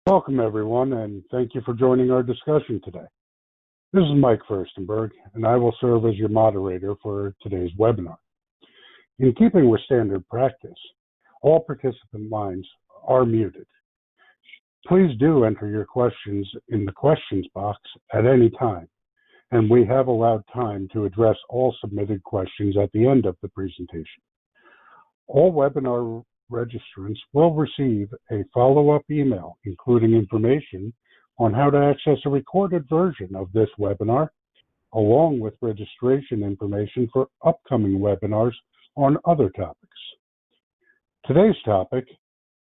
Welcome, everyone, and thank you for joining our discussion today. This is Mike Furstenberg, and I will serve as your moderator for today's webinar. In keeping with standard practice, all participant lines are muted. Please do enter your questions in the questions box at any time, and we have allowed time to address all submitted questions at the end of the presentation. All webinar registrants will receive a follow-up email, including information on how to access a recorded version of this webinar, along with registration information for upcoming webinars on other topics. Today's topic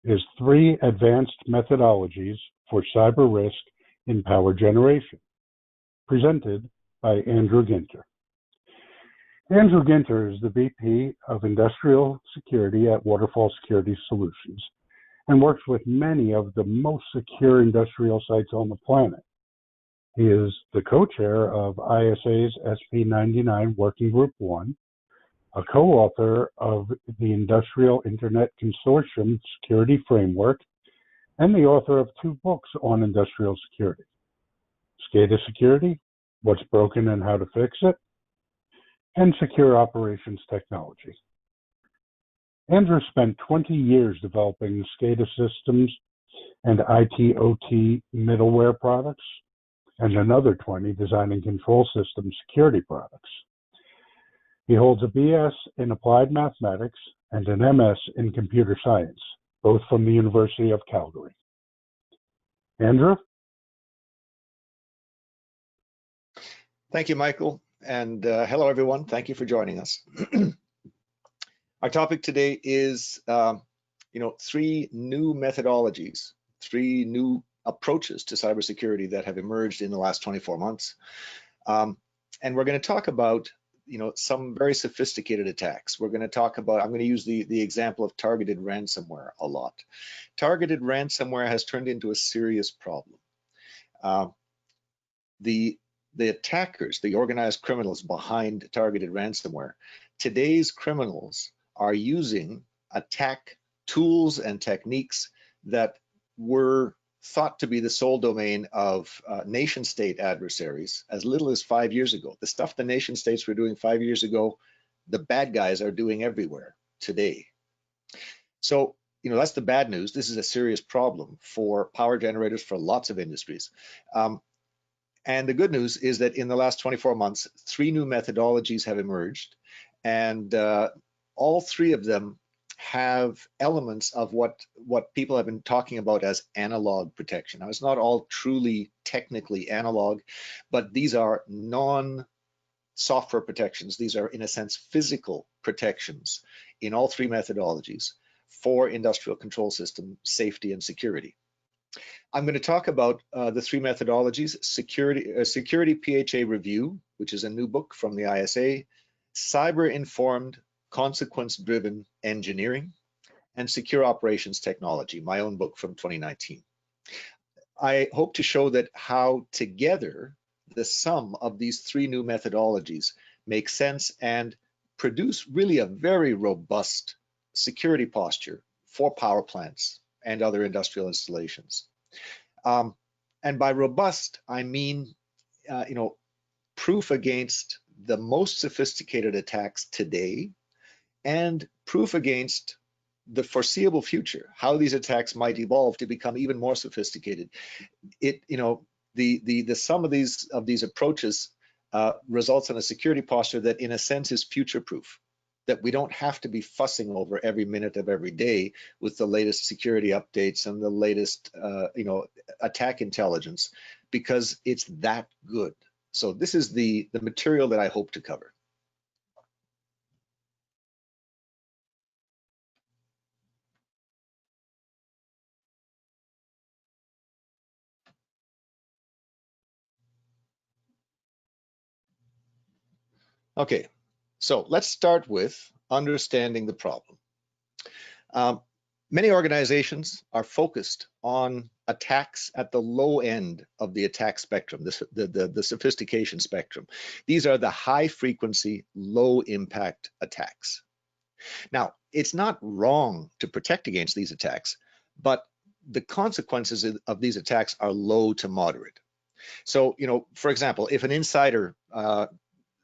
is 3 advanced methodologies for cyber risk in power generation, presented by Andrew Ginter. Andrew Ginter is the VP of Industrial Security at Waterfall Security Solutions and works with many of the most secure industrial sites on the planet. He is the co-chair of ISA's SP99 Working Group 1, a co-author of the Industrial Internet Consortium Security Framework, and the author of 2 books on industrial security: SCADA Security, What's Broken and How to Fix It, and Secure Operations Technology. Andrew spent 20 years developing SCADA systems and IIoT middleware products, and another 20 designing control system security products. He holds a BS in Applied Mathematics and an MS in Computer Science, both from the University of Calgary. Andrew? Thank you, Michael. And hello, everyone. Thank you for joining us. Our topic today is, 3 new methodologies, 3 new approaches to cybersecurity that have emerged in the last 24 months. And we're going to talk about, some very sophisticated attacks. We're going to talk about, I'm going to use the example of targeted ransomware a lot. Targeted ransomware has turned into a serious problem. The attackers, the organized criminals behind targeted ransomware, today's criminals are using attack tools and techniques that were thought to be the sole domain of nation-state adversaries as little as 5 years ago. The stuff the nation-states were doing 5 years ago, the bad guys are doing everywhere today. So, that's the bad news. This is a serious problem for power generators, for lots of industries. And the good news is that in the last 24 months, 3 new methodologies have emerged, and all 3 of them have elements of what people have been talking about as analog protection. Now, it's not all truly technically analog, but these are non-software protections. These are, in a sense, physical protections in all 3 methodologies for industrial control system safety and security. I'm going to talk about the 3 methodologies: Security PHA Review, which is a new book from the ISA, Cyber-Informed Consequence-Driven Engineering, and Secure Operations Technology, my own book from 2019. I hope to show that how together the sum of these 3 new methodologies make sense and produce really a very robust security posture for power plants and other industrial installations. And by robust, I mean, proof against the most sophisticated attacks today and proof against the foreseeable future, how these attacks might evolve to become even more sophisticated. The sum of these approaches results in a security posture that in a sense is future-proof, that we don't have to be fussing over every minute of every day with the latest security updates and the latest, attack intelligence, because it's that good. So this is the material that I hope to cover. Okay, so let's start with understanding the problem. Many organizations are focused on attacks at the low end of the attack spectrum, the sophistication spectrum. These are the high frequency, low impact attacks. Now, it's not wrong to protect against these attacks, but the consequences of these attacks are low to moderate. So, for example, if an insider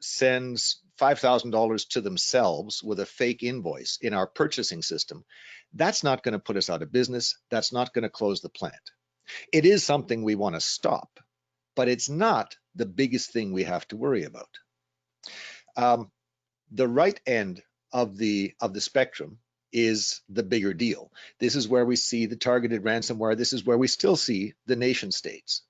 sends $5,000 to themselves with a fake invoice in our purchasing system, that's not going to put us out of business. That's not going to close the plant. It is something we want to stop, but it's not the biggest thing we have to worry about. The right end of the spectrum is the bigger deal. This is where we see the targeted ransomware. This is where we still see the nation states.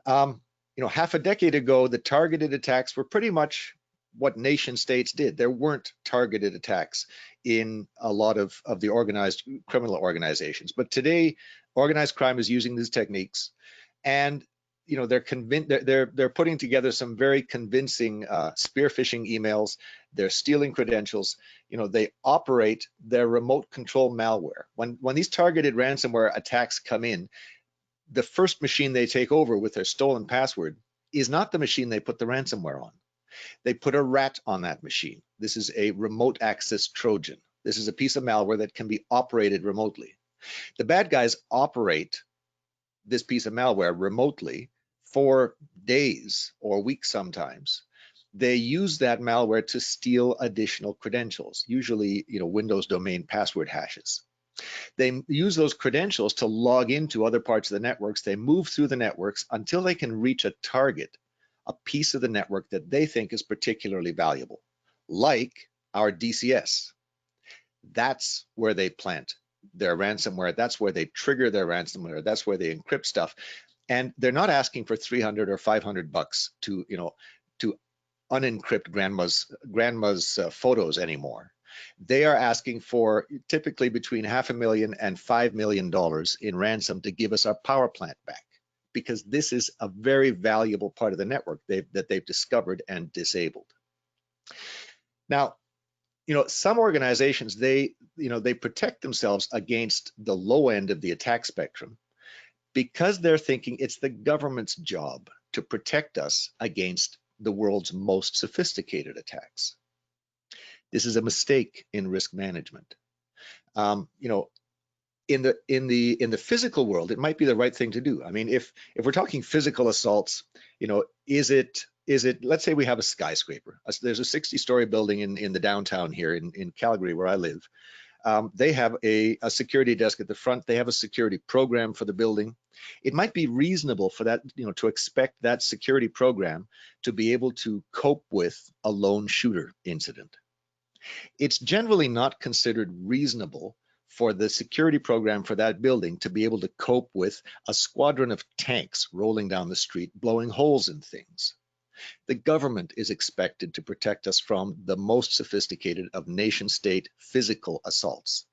Half a decade ago, the targeted attacks were pretty much what nation states did. There weren't targeted attacks in a lot of the organized criminal organizations. But today, organized crime is using these techniques, and they're putting together some very convincing spear phishing emails. They're stealing credentials. They operate their remote control malware. When these targeted ransomware attacks come in, the first machine they take over with their stolen password is not the machine they put the ransomware on. They put a rat on that machine. This is a remote access Trojan. This is a piece of malware that can be operated remotely. The bad guys operate this piece of malware remotely for days or weeks sometimes. They use that malware to steal additional credentials, usually Windows domain password hashes. They use those credentials to log into other parts of the networks. They move through the networks until they can reach a target, a piece of the network that they think is particularly valuable, like our DCS. That's where they plant their ransomware. That's where they trigger their ransomware. That's where they encrypt stuff. And they're not asking for 300 or 500 bucks to unencrypt grandma's photos anymore. They are asking for typically between $500,000 and $5 million in ransom to give us our power plant back, because this is a very valuable part of the network that they've discovered and disabled. Now, some organizations, they protect themselves against the low end of the attack spectrum because they're thinking it's the government's job to protect us against the world's most sophisticated attacks. This is a mistake in risk management. In the physical world, it might be the right thing to do. I mean, if we're talking physical assaults, is it let's say we have a skyscraper. There's a 60-story building in the downtown here in Calgary, where I live. They have a security desk at the front. They have a security program for the building. It might be reasonable for that, to expect that security program to be able to cope with a lone shooter incident. It's generally not considered reasonable for the security program for that building to be able to cope with a squadron of tanks rolling down the street, blowing holes in things. The government is expected to protect us from the most sophisticated of nation-state physical assaults.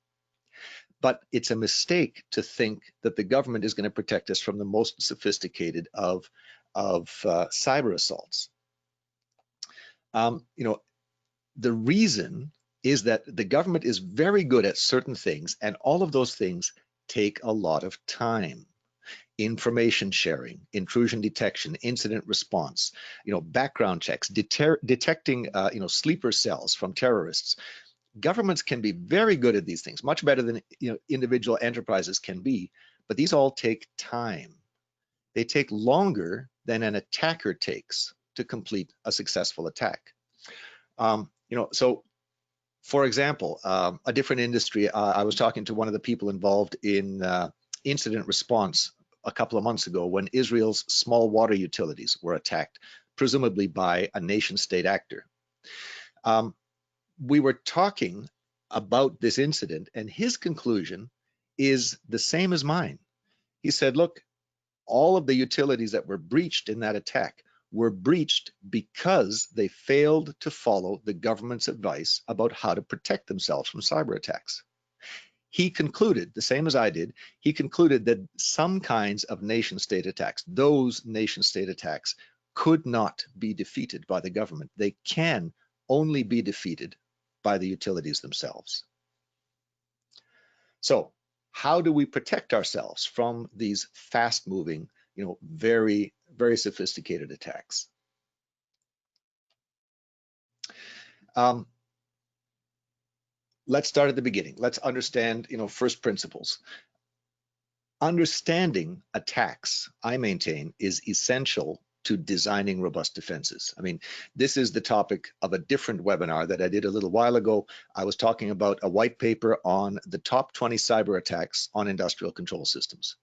But it's a mistake to think that the government is going to protect us from the most sophisticated of cyber assaults. The reason is that the government is very good at certain things, and all of those things take a lot of time. Information sharing, intrusion detection, incident response, background checks, detecting, sleeper cells from terrorists. Governments can be very good at these things, much better than individual enterprises can be, but these all take time. They take longer than an attacker takes to complete a successful attack. So, for example, a different industry, I was talking to one of the people involved in incident response a couple of months ago when Israel's small water utilities were attacked, presumably by a nation-state actor. We were talking about this incident, and his conclusion is the same as mine. He said, look, all of the utilities that were breached in that attack were breached because they failed to follow the government's advice about how to protect themselves from cyber attacks. He concluded, the same as I did, he concluded that some kinds of nation-state attacks, those nation-state attacks, could not be defeated by the government. They can only be defeated by the utilities themselves. So how do we protect ourselves from these fast-moving, very, very sophisticated attacks? Let's start at the beginning. Let's understand, first principles. understanding attacks, I maintain, is essential to designing robust defenses. I mean, this is the topic of a different webinar that I did a little while ago. I was talking about a white paper on the top 20 cyber attacks on industrial control systems.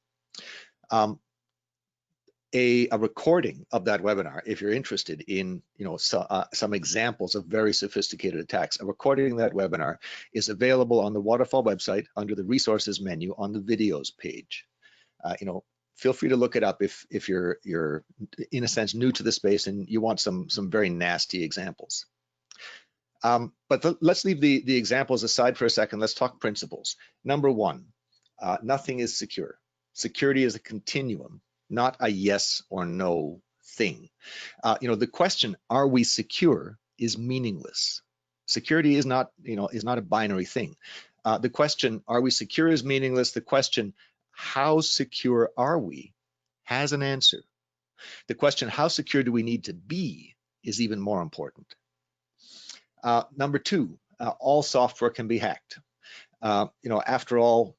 A recording of that webinar, if you're interested in some examples of very sophisticated attacks, a recording of that webinar is available on the Waterfall website under the resources menu on the videos page. Feel free to look it up if you're in a sense new to the space and you want some very nasty examples. But let's leave the examples aside for a second. Let's talk principles. Number one, nothing is secure. Security is a continuum, not a yes or no thing. The question, are we secure, is meaningless. Security is not a binary thing. The question, are we secure, is meaningless. The question, how secure are we, has an answer. The question, how secure do we need to be, is even more important. Number two, all software can be hacked. After all,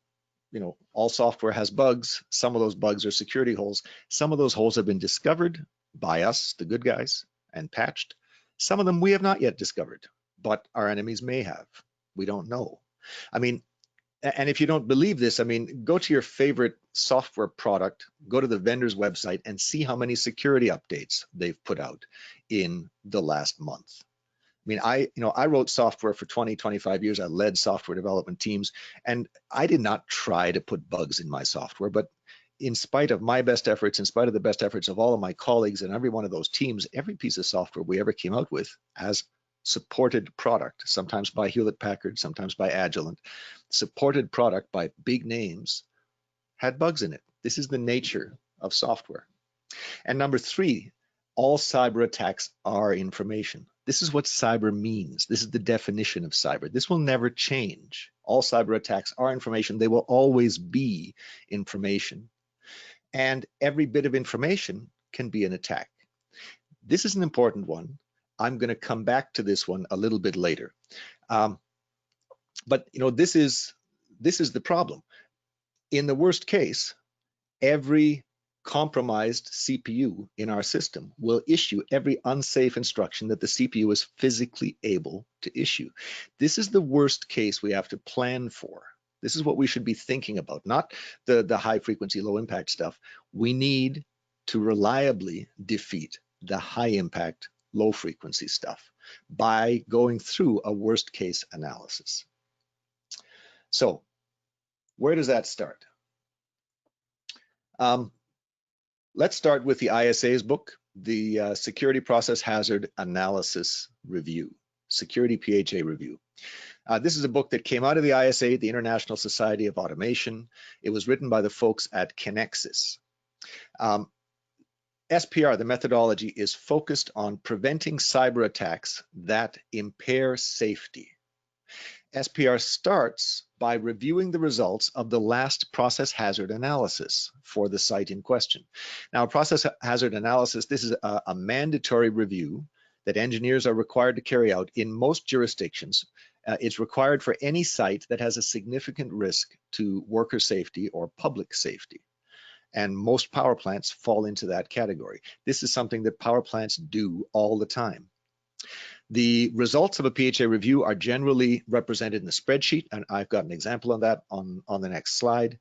all software has bugs. Some of those bugs are security holes. Some of those holes have been discovered by us, the good guys, and patched. Some of them we have not yet discovered, but our enemies may have. We don't know. I mean, and if you don't believe this, I mean, go to your favorite software product, go to the vendor's website and see how many security updates they've put out in the last month. I mean, I wrote software for 20, 25 years. I led software development teams, and I did not try to put bugs in my software, but in spite of my best efforts, in spite of the best efforts of all of my colleagues and every one of those teams, every piece of software we ever came out with as supported product, sometimes by Hewlett Packard, sometimes by Agilent, supported product by big names, had bugs in it. This is the nature of software. And number three, all cyber attacks are information. This is what cyber means. This is the definition of cyber. This will never change. All cyber attacks are information. They will always be information. And every bit of information can be an attack. This is an important one. I'm going to come back to this one a little bit later. But this is the problem. In the worst case, every compromised CPU in our system will issue every unsafe instruction that the CPU is physically able to issue. This is the worst case we have to plan for. This is what we should be thinking about, not the high frequency, low impact stuff. We need to reliably defeat the high impact, low frequency stuff by going through a worst case analysis. So where does that start? Let's start with the ISA's book, the Security Process Hazard Analysis Review, Security PHA Review. This is a book that came out of the ISA, the International Society of Automation. It was written by the folks at Kinexus. SPR, the methodology, is focused on preventing cyber attacks that impair safety. SPR starts by reviewing the results of the last process hazard analysis for the site in question. Now, process hazard analysis, this is a mandatory review that engineers are required to carry out in most jurisdictions. It's required for any site that has a significant risk to worker safety or public safety. And most power plants fall into that category. This is something that power plants do all the time. The results of a PHA review are generally represented in the spreadsheet, and I've got an example of that on the next slide.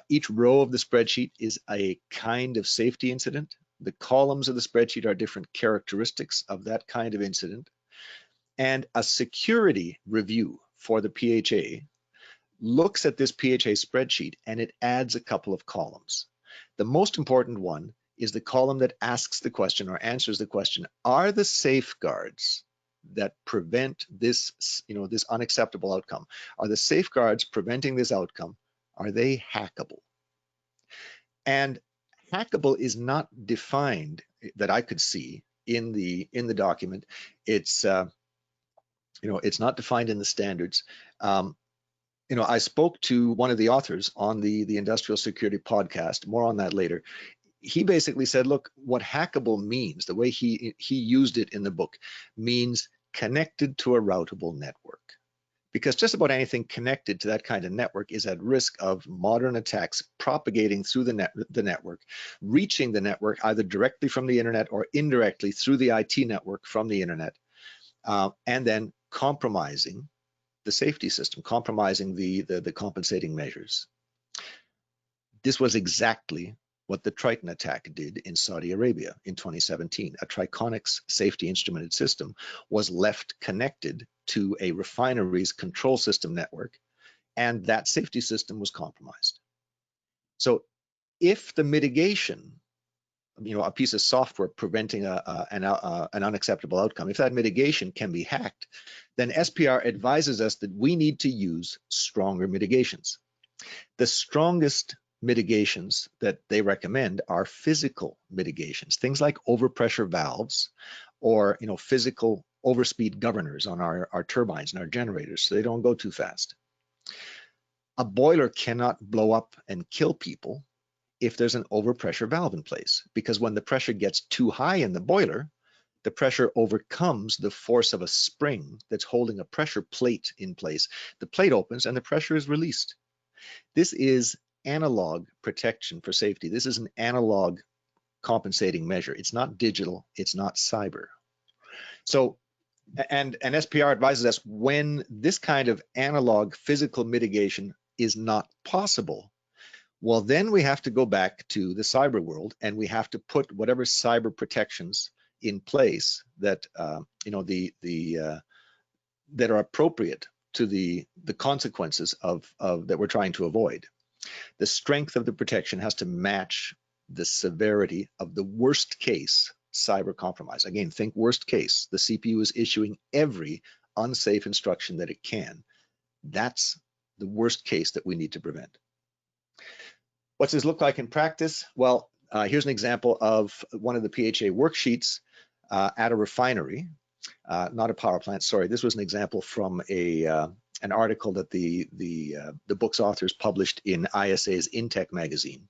Each row of the spreadsheet is a kind of safety incident. The columns of the spreadsheet are different characteristics of that kind of incident. And a security review for the PHA looks at this PHA spreadsheet and it adds a couple of columns. The most important one is the column that asks the question or answers the question, are the safeguards that prevent this, this unacceptable outcome, are the safeguards preventing this outcome, are they hackable? And hackable is not defined that I could see in the document. It's it's not defined in the standards. I spoke to one of the authors on the Industrial Security podcast, more on that later. He basically said, look, what hackable means, the way he used it in the book, means connected to a routable network. because just about anything connected to that kind of network is at risk of modern attacks propagating through the network, reaching the network either directly from the internet or indirectly through the IT network from the internet, and then compromising the safety system, compromising the compensating measures. This was exactly what the Triton attack did in Saudi Arabia in 2017. A Triconix safety instrumented system was left connected to a refinery's control system network, and that safety system was compromised. So if the mitigation, a piece of software preventing an unacceptable outcome, if that mitigation can be hacked, then SPR advises us that we need to use stronger mitigations. The strongest mitigations that they recommend are physical mitigations, things like overpressure valves or physical overspeed governors on our turbines and our generators so they don't go too fast. A boiler cannot blow up and kill people if there's an overpressure valve in place, because when the pressure gets too high in the boiler, the pressure overcomes the force of a spring that's holding a pressure plate in place. The plate opens and the pressure is released. This is analog protection for safety. This is an analog compensating measure. It's not digital, it's not cyber. So, and SPR advises us when this kind of analog physical mitigation is not possible, well, then we have to go back to the cyber world and we have to put whatever cyber protections in place that that are appropriate to the consequences of that we're trying to avoid. The strength of the protection has to match the severity of the worst case cyber compromise. Again, think worst case. The CPU is issuing every unsafe instruction that it can. That's the worst case that we need to prevent. What's this look like in practice? Well, here's an example of one of the PHA worksheets at a refinery, not a power plant. Sorry, this was an example from an article that the book's authors published in ISA's InTech magazine.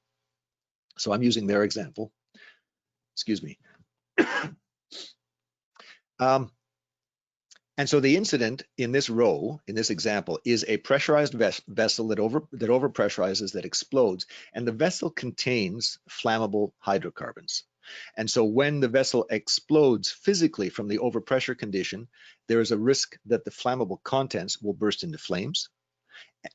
So I'm using their example. Excuse me. And so the incident in this row, in this example, is a pressurized vessel that overpressurizes, that explodes, and the vessel contains flammable hydrocarbons. And so when the vessel explodes physically from the overpressure condition, there is a risk that the flammable contents will burst into flames.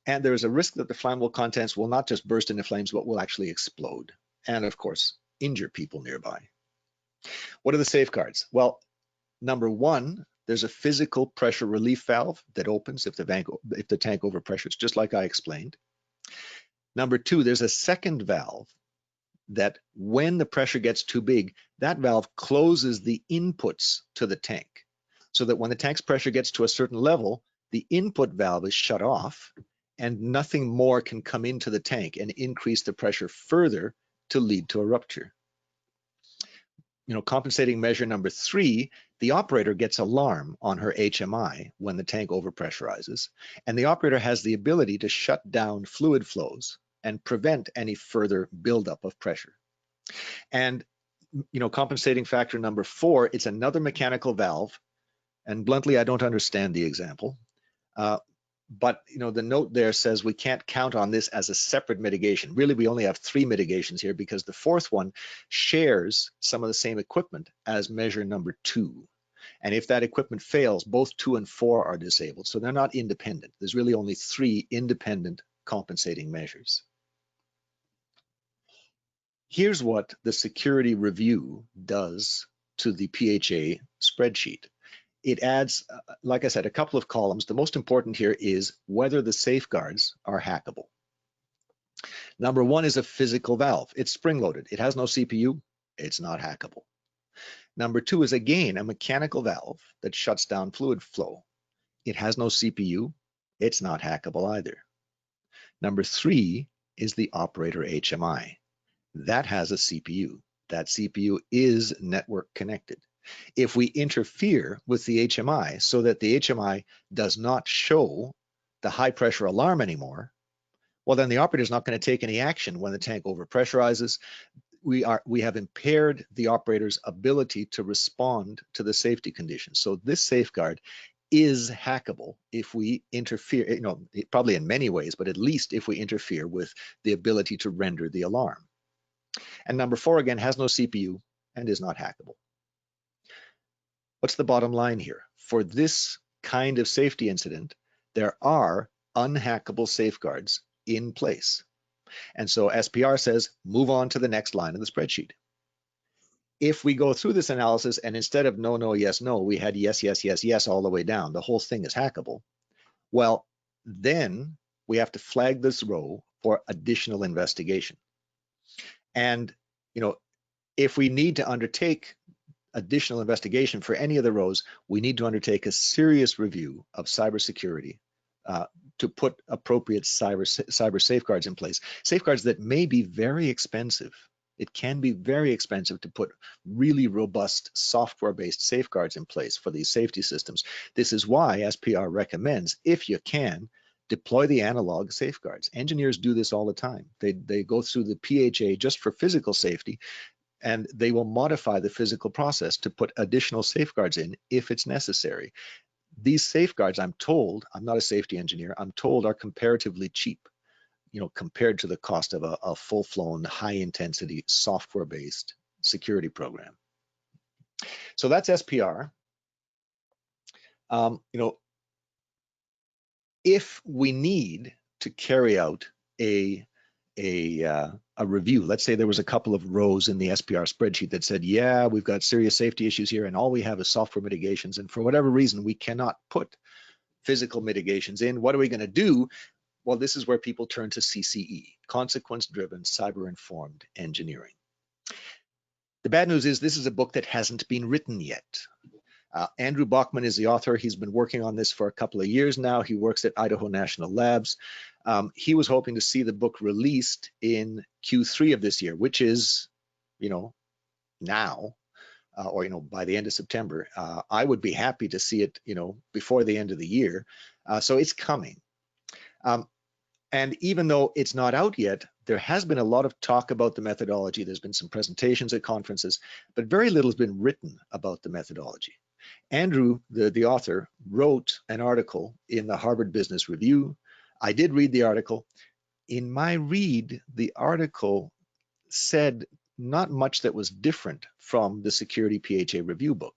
And there is a risk that the flammable contents will not just burst into flames, but will actually explode. And of course, injure people nearby. What are the safeguards? Well, number one, there's a physical pressure relief valve that opens if the tank overpressures, just like I explained. Number two, there's a second valve that when the pressure gets too big, that valve closes the inputs to the tank, so that when the tank's pressure gets to a certain level, the input valve is shut off and nothing more can come into the tank and increase the pressure further to lead to a rupture. Compensating measure number three, the operator gets alarm on her HMI when the tank overpressurizes, and the operator has the ability to shut down fluid flows and prevent any further buildup of pressure. And compensating factor number four, it's another mechanical valve, and bluntly, I don't understand the example, but the note there says we can't count on this as a separate mitigation. Really, we only have three mitigations here because the fourth one shares some of the same equipment as measure number two. And if that equipment fails, both 2 and 4 are disabled. So they're not independent. There's really only 3 independent compensating measures. Here's what the security review does to the PHA spreadsheet. It adds, like I said, a couple of columns. The most important here is whether the safeguards are hackable. Number one is a physical valve. It's spring-loaded. It has no CPU. It's not hackable. Number two is, again, a mechanical valve that shuts down fluid flow. It has no CPU. It's not hackable either. Number three is the operator HMI. That has a CPU. That CPU is network connected. If we interfere with the HMI so that the HMI does not show the high pressure alarm anymore, well, then the operator is not going to take any action when the tank overpressurizes. We have impaired the operator's ability to respond to the safety conditions. So this safeguard is hackable if we interfere, probably in many ways, but at least if we interfere with the ability to render the alarm. And number 4, again, has no CPU and is not hackable. What's the bottom line here? For this kind of safety incident, there are unhackable safeguards in place. And so SPR says, move on to the next line of the spreadsheet. If we go through this analysis and instead of no, no, yes, no, we had yes, yes, yes, yes all the way down, the whole thing is hackable, well, then we have to flag this row for additional investigation. And, if we need to undertake additional investigation for any of the rows, we need to undertake a serious review of cybersecurity to put appropriate cyber safeguards in place, safeguards that may be very expensive. It can be very expensive to put really robust software-based safeguards in place for these safety systems. This is why SPR recommends, if you can, deploy the analog safeguards. Engineers do this all the time. They go through the PHA just for physical safety, and they will modify the physical process to put additional safeguards in if it's necessary. These safeguards, I'm told, I'm not a safety engineer, I'm told are comparatively cheap, compared to the cost of a full-flown, high-intensity, software-based security program. So that's SPR. If we need to carry out a review, let's say there was a couple of rows in the SPR spreadsheet that said, yeah, we've got serious safety issues here and all we have is software mitigations, and for whatever reason we cannot put physical mitigations in, what are we going to do? Well, this is where people turn to CCE, consequence-driven cyber-informed engineering. The bad news is this is a book that hasn't been written yet. Andrew Bachman is the author. He's been working on this for a couple of years now. He works at Idaho National Labs. He was hoping to see the book released in Q3 of this year, which is, now, or, by the end of September. I would be happy to see it, before the end of the year. So it's coming. And even though it's not out yet, there has been a lot of talk about the methodology. There's been some presentations at conferences, but very little has been written about the methodology. Andrew, the author, wrote an article in the Harvard Business Review. I did read the article. In my read, the article said not much that was different from the Security PHA review book.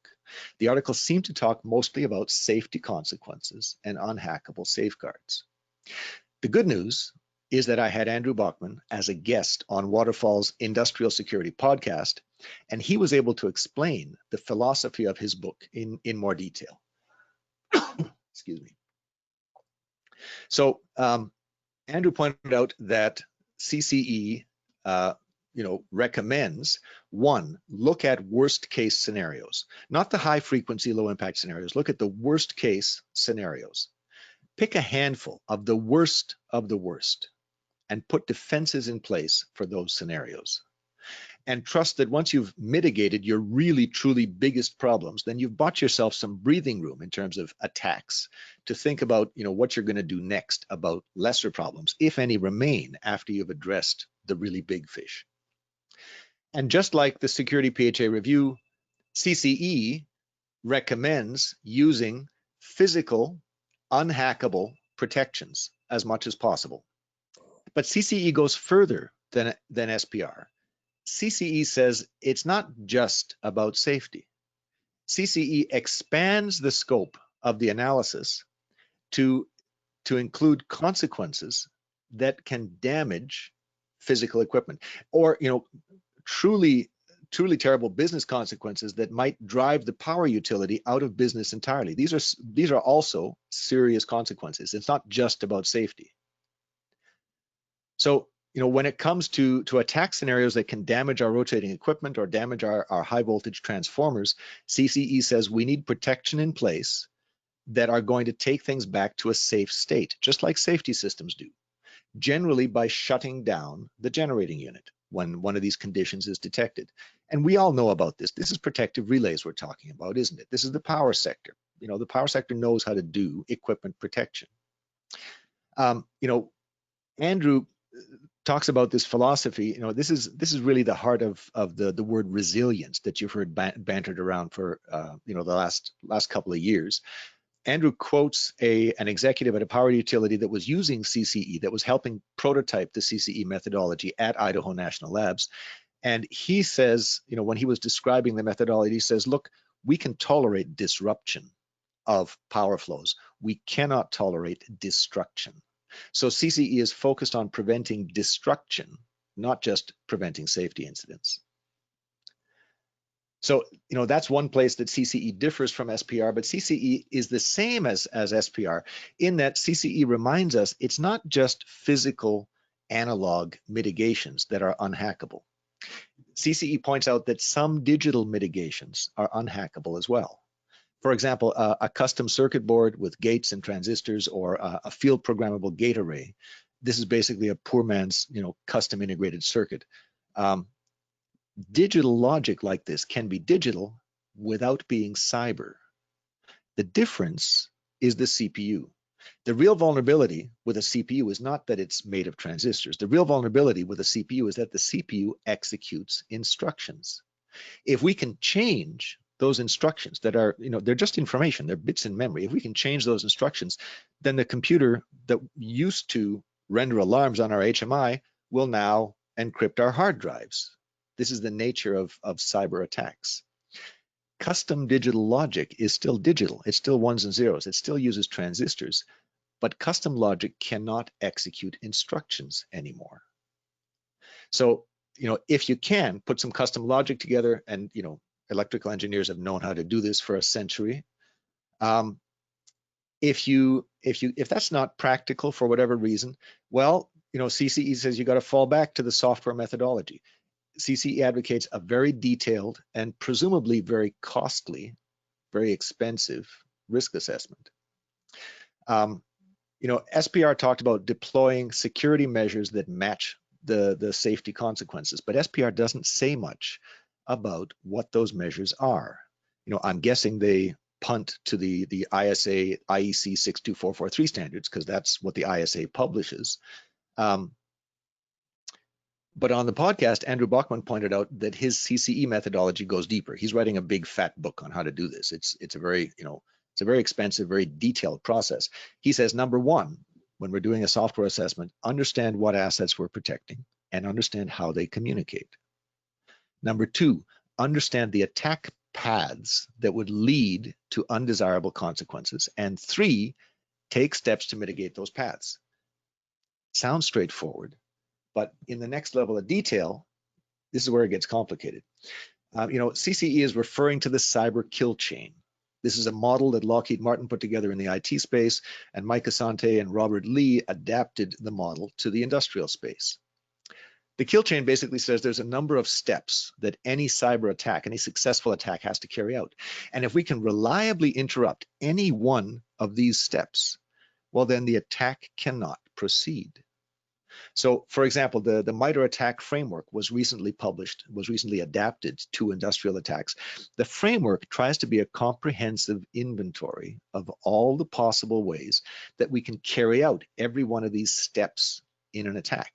The article seemed to talk mostly about safety consequences and unhackable safeguards. The good news is that I had Andrew Bachman as a guest on Waterfall's Industrial Security podcast, and he was able to explain the philosophy of his book in more detail. Excuse me. So Andrew pointed out that CCE recommends, 1, look at worst case scenarios, not the high frequency, low impact scenarios. Look at the worst case scenarios. Pick a handful of the worst and put defenses in place for those scenarios. And trust that once you've mitigated your really, truly biggest problems, then you've bought yourself some breathing room in terms of attacks to think about, what you're going to do next about lesser problems, if any remain after you've addressed the really big fish. And just like the Security PHA review, CCE recommends using physical, unhackable protections as much as possible. But CCE goes further than SPR. CCE says it's not just about safety. CCE expands the scope of the analysis to include consequences that can damage physical equipment, or truly terrible business consequences that might drive the power utility out of business entirely. These are also serious consequences. It's not just about safety. So, when it comes to attack scenarios that can damage our rotating equipment or damage our high voltage transformers, CCE says we need protection in place that are going to take things back to a safe state, just like safety systems do, generally by shutting down the generating unit when one of these conditions is detected. And we all know about this. This is protective relays we're talking about, isn't it? This is the power sector. The power sector knows how to do equipment protection. Andrew talks about this philosophy. This is really the heart of the word resilience that you've heard bantered around for the last couple of years. Andrew quotes an executive at a power utility that was using CCE, that was helping prototype the CCE methodology at Idaho National Labs. And he says, when he was describing the methodology, he says, look, we can tolerate disruption of power flows. We cannot tolerate destruction. So CCE is focused on preventing destruction, not just preventing safety incidents. So, that's one place that CCE differs from SPR, but CCE is the same as SPR in that CCE reminds us it's not just physical analog mitigations that are unhackable. CCE points out that some digital mitigations are unhackable as well. For example, a custom circuit board with gates and transistors, or a field programmable gate array. This is basically a poor man's, custom integrated circuit. Digital logic like this can be digital without being cyber. The difference is the CPU. The real vulnerability with a CPU is not that it's made of transistors. The real vulnerability with a CPU is that the CPU executes instructions. If we can change those instructions that are, they're just information, they're bits in memory. If we can change those instructions, then the computer that used to render alarms on our HMI will now encrypt our hard drives. This is the nature of cyber attacks. Custom digital logic is still digital. It's still ones and zeros. It still uses transistors, but custom logic cannot execute instructions anymore. So, if you can put some custom logic together, and, electrical engineers have known how to do this for a century. If that's not practical for whatever reason, well, CCE says you got to fall back to the software methodology. CCE advocates a very detailed and presumably very costly, very expensive risk assessment. SPR talked about deploying security measures that match the safety consequences, but SPR doesn't say much about what those measures are. I'm guessing they punt to the ISA IEC 62443 standards, because that's what the ISA publishes. But on the podcast, Andrew Bachman pointed out that his CCE methodology goes deeper. He's writing a big fat book on how to do this. It's a very, it's a very expensive, very detailed process. He says, number one, when we're doing a software assessment, understand what assets we're protecting and understand how they communicate. Number two, understand the attack paths that would lead to undesirable consequences. And three, take steps to mitigate those paths. Sounds straightforward. But in the next level of detail, this is where it gets complicated. CCE is referring to the cyber kill chain. This is a model that Lockheed Martin put together in the IT space, and Mike Asante and Robert Lee adapted the model to the industrial space. The kill chain basically says there's a number of steps that any cyber attack, any successful attack, has to carry out. And if we can reliably interrupt any one of these steps, well, then the attack cannot proceed. So, for example, the MITRE ATT&CK Framework was recently published, was recently adapted to industrial attacks. The framework tries to be a comprehensive inventory of all the possible ways that we can carry out every one of these steps in an attack.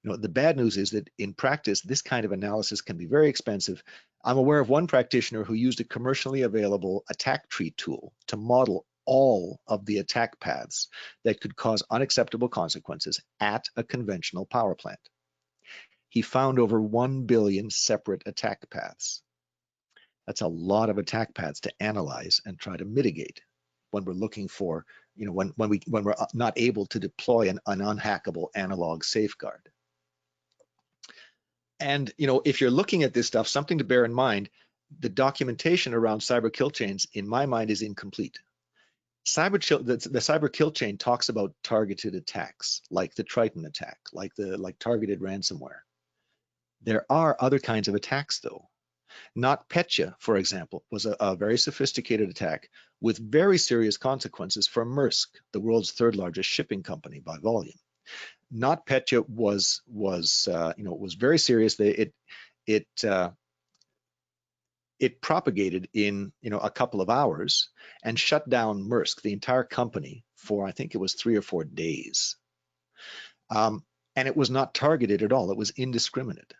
The bad news is that in practice, this kind of analysis can be very expensive. I'm aware of one practitioner who used a commercially available attack tree tool to model all of the attack paths that could cause unacceptable consequences at a conventional power plant. He found over 1 billion separate attack paths. That's a lot of attack paths to analyze and try to mitigate when we're looking for, when we're not able to deploy an unhackable analog safeguard. And if you're looking at this stuff, something to bear in mind, the documentation around cyber kill chains, in my mind, is incomplete. The cyber kill chain talks about targeted attacks, like the Triton attack, like targeted ransomware. There are other kinds of attacks, though. NotPetya, for example, was a very sophisticated attack with very serious consequences for Maersk, the world's third largest shipping company by volume. NotPetya was very serious. It propagated in a couple of hours and shut down Maersk, the entire company, for I think it was 3 or 4 days. And it was not targeted at all. It was indiscriminate.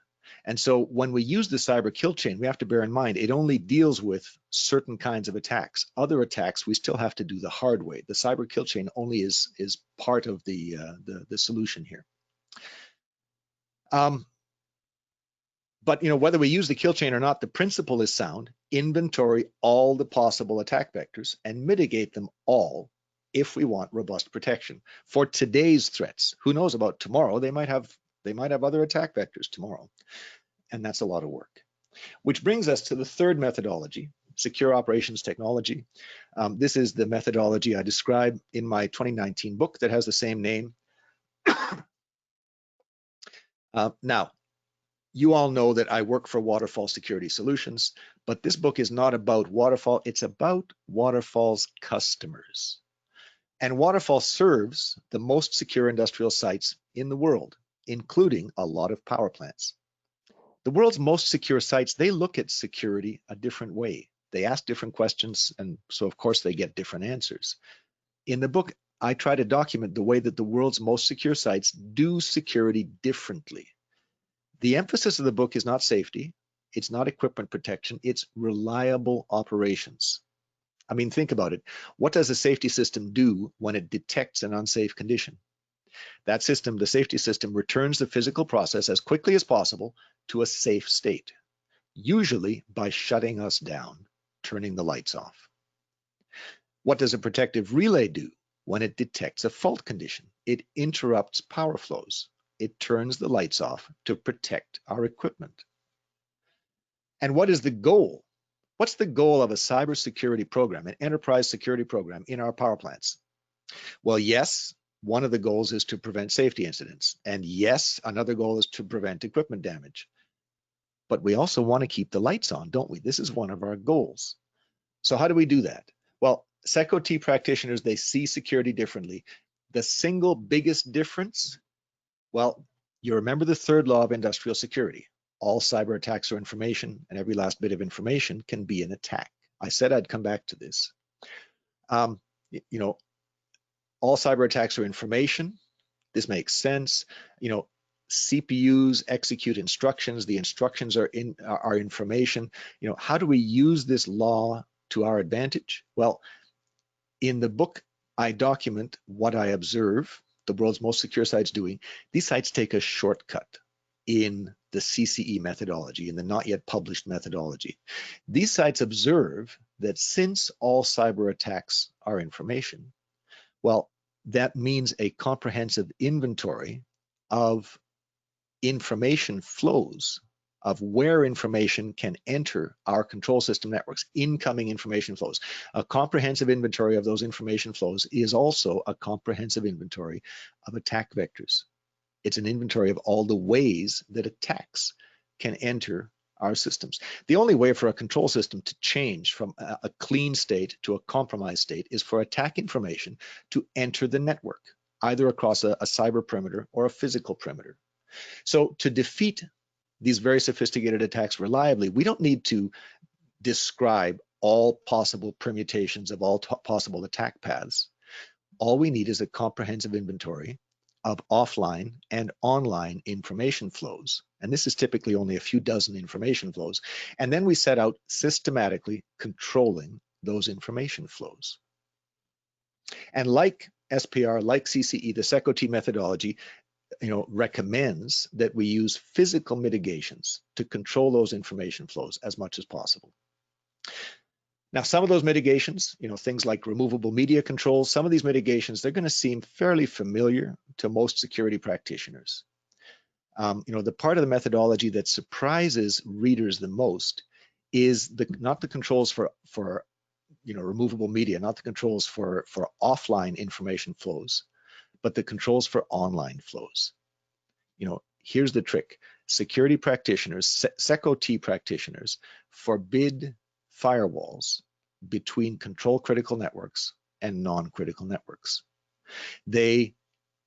And so when we use the cyber kill chain, we have to bear in mind it only deals with certain kinds of attacks. Other attacks, we still have to do the hard way. The cyber kill chain only is part of the solution here. But whether we use the kill chain or not, the principle is sound. Inventory all the possible attack vectors and mitigate them all if we want robust protection. For today's threats, who knows about tomorrow? They might have other attack vectors tomorrow, and that's a lot of work. Which brings us to the third methodology, secure operations technology. This is the methodology I describe in my 2019 book that has the same name. Now, you all know that I work for Waterfall Security Solutions, but this book is not about Waterfall, it's about Waterfall's customers. And Waterfall serves the most secure industrial sites in the world, including a lot of power plants. The world's most secure sites, they look at security a different way. They ask different questions, and so of course they get different answers. In the book, I try to document the way that the world's most secure sites do security differently. The emphasis of the book is not safety, it's not equipment protection, it's reliable operations. I mean, think about it. What does a safety system do when it detects an unsafe condition? That system, the safety system, returns the physical process as quickly as possible to a safe state, usually by shutting us down, turning the lights off. What does a protective relay do when it detects a fault condition? It interrupts power flows. It turns the lights off to protect our equipment. And what is the goal? What's the goal of a cybersecurity program, an enterprise security program in our power plants? Well, yes, one of the goals is to prevent safety incidents. And yes, another goal is to prevent equipment damage. But we also want to keep the lights on, don't we? This is one of our goals. So how do we do that? Well, SecOT practitioners, they see security differently. The single biggest difference, well, you remember the third law of industrial security. All cyber attacks are information, and every last bit of information can be an attack. I said I'd come back to this. All cyber attacks are information. This makes sense. CPUs execute instructions. The instructions are information. How do we use this law to our advantage? Well, in the book, I document what I observe the world's most secure sites doing. These sites take a shortcut in the CCE methodology, in the not yet published methodology. These sites observe that since all cyber attacks are information, well, that means a comprehensive inventory of information flows, of where information can enter our control system networks, incoming information flows. A comprehensive inventory of those information flows is also a comprehensive inventory of attack vectors. It's an inventory of all the ways that attacks can enter our systems. The only way for a control system to change from a clean state to a compromised state is for attack information to enter the network, either across a cyber perimeter or a physical perimeter. So to defeat these very sophisticated attacks reliably, we don't need to describe all possible permutations of all possible attack paths. All we need is a comprehensive inventory of offline and online information flows. And this is typically only a few dozen information flows. And then we set out systematically controlling those information flows. And like SPR, like CCE, the SecOT methodology, recommends that we use physical mitigations to control those information flows as much as possible. Now, some of those mitigations, things like removable media controls, some of these mitigations, they're going to seem fairly familiar to most security practitioners. The part of the methodology that surprises readers the most is not the controls for removable media, not the controls for offline information flows, but the controls for online flows. Here's the trick. Security practitioners, SecOT practitioners, forbid firewalls between control critical networks and non-critical networks. They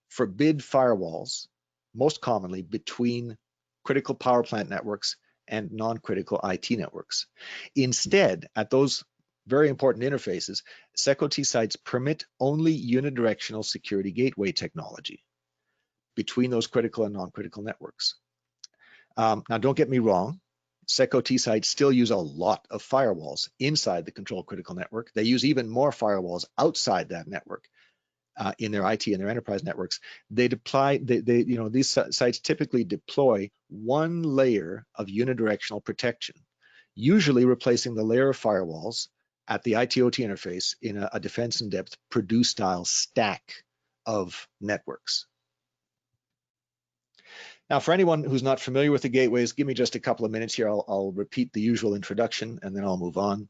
forbid firewalls most commonly between critical power plant networks and non-critical IT networks. Instead, at those very important interfaces, SecOT sites permit only unidirectional security gateway technology between those critical and non-critical networks. Now, don't get me wrong. SecOT sites still use a lot of firewalls inside the control critical network. They use even more firewalls outside that network in their IT and their enterprise networks. They deploy, these sites typically deploy one layer of unidirectional protection, usually replacing the layer of firewalls at the IT/OT interface in a defense in depth Purdue style stack of networks. Now, for anyone who's not familiar with the gateways, give me just a couple of minutes here. I'll repeat the usual introduction and then I'll move on.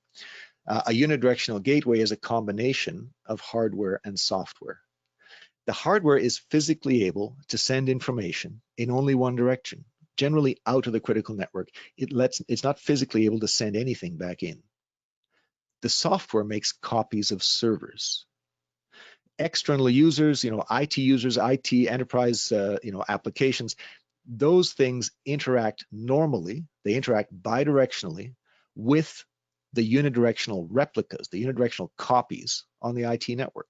A unidirectional gateway is a combination of hardware and software. The hardware is physically able to send information in only one direction, generally out of the critical network. It's not physically able to send anything back in. The software makes copies of servers. External users, IT users, IT enterprise, applications, those things interact normally. They interact bidirectionally with the unidirectional replicas, the unidirectional copies on the IT network.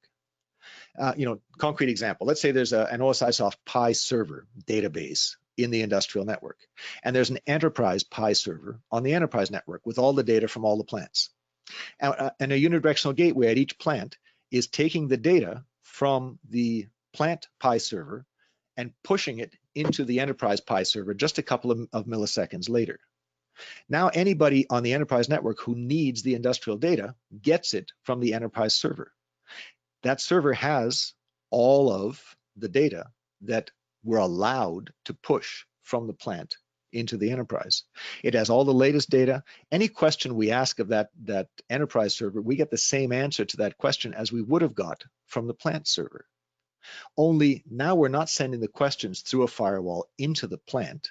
Concrete example, let's say there's an OSIsoft Pi server database in the industrial network, and there's an enterprise Pi server on the enterprise network with all the data from all the plants. And a unidirectional gateway at each plant is taking the data from the plant Pi server and pushing it into the enterprise Pi server just a couple of milliseconds later. Now anybody on the enterprise network who needs the industrial data gets it from the enterprise server. That server has all of the data that we're allowed to push from the plant into the enterprise. It has all the latest data. Any question we ask of that enterprise server, we get the same answer to that question as we would have got from the plant server. Only now we're not sending the questions through a firewall into the plant.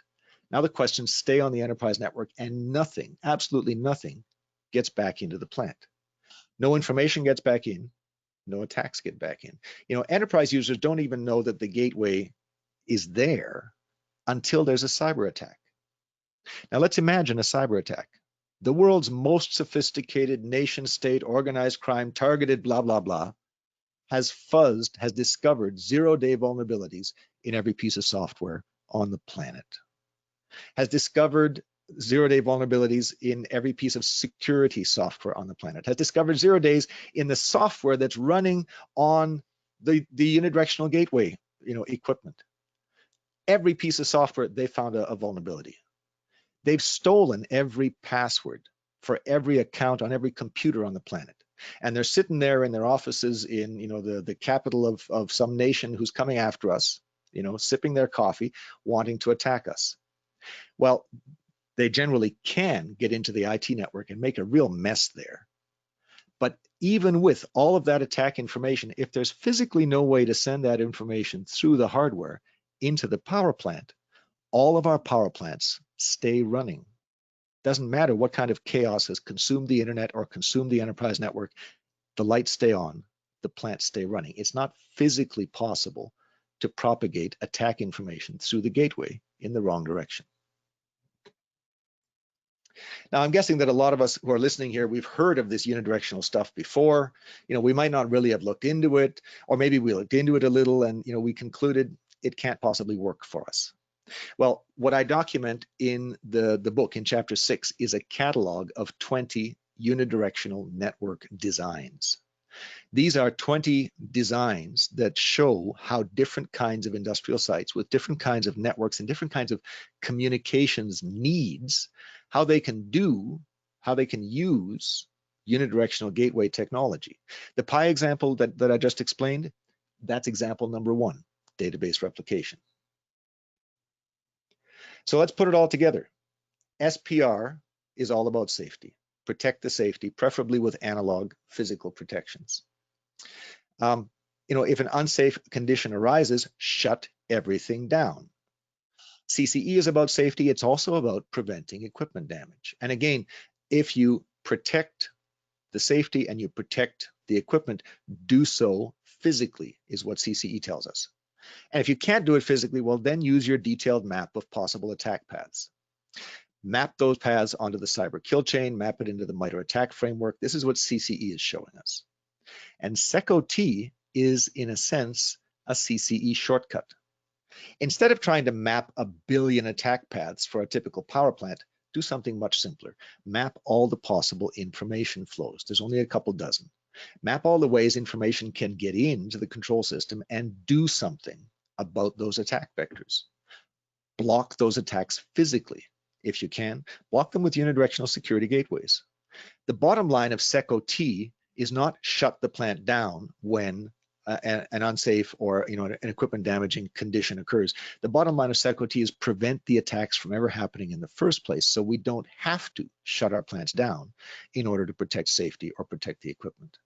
Now the questions stay on the enterprise network and nothing, absolutely nothing, gets back into the plant. No information gets back in, no attacks get back in. Enterprise users don't even know that the gateway is there until there's a cyber attack. Now let's imagine a cyber attack. The world's most sophisticated nation state, organized crime, targeted blah, blah, blah, has discovered zero-day vulnerabilities in every piece of software on the planet. Has discovered zero-day vulnerabilities in every piece of security software on the planet. Has discovered 0 days in the software that's running on the unidirectional gateway, equipment. Every piece of software, they found a vulnerability. They've stolen every password for every account on every computer on the planet. And they're sitting there in their offices in, the capital of some nation who's coming after us, sipping their coffee, wanting to attack us. Well, they generally can get into the IT network and make a real mess there. But even with all of that attack information, if there's physically no way to send that information through the hardware into the power plant, all of our power plants stay running. Doesn't matter what kind of chaos has consumed the internet or consumed the enterprise network, the lights stay on, the plants stay running. It's not physically possible to propagate attack information through the gateway in the wrong direction. Now, I'm guessing that a lot of us who are listening here, we've heard of this unidirectional stuff before. We might not really have looked into it, or maybe we looked into it a little and we concluded it can't possibly work for us. Well, what I document in the book in chapter 6 is a catalog of 20 unidirectional network designs. These are 20 designs that show how different kinds of industrial sites with different kinds of networks and different kinds of communications needs, how they can use unidirectional gateway technology. The Pi example that I just explained, that's example number 1, database replication. So let's put it all together. SPR is all about safety. Protect the safety, preferably with analog physical protections. If an unsafe condition arises, shut everything down. CCE is about safety. It's also about preventing equipment damage. And again, if you protect the safety and you protect the equipment, do so physically is what CCE tells us. And if you can't do it physically, well, then use your detailed map of possible attack paths. Map those paths onto the cyber kill chain, map it into the MITRE ATT&CK Framework. This is what CCE is showing us. And SecOT is, in a sense, a CCE shortcut. Instead of trying to map a billion attack paths for a typical power plant, do something much simpler. Map all the possible information flows. There's only a couple dozen. Map all the ways information can get into the control system and do something about those attack vectors. Block those attacks physically. If you can, block them with unidirectional security gateways. The bottom line of SecOT is not shut the plant down when an unsafe or an equipment damaging condition occurs. The bottom line of SecOT is prevent the attacks from ever happening in the first place, so we don't have to shut our plants down in order to protect safety or protect the equipment.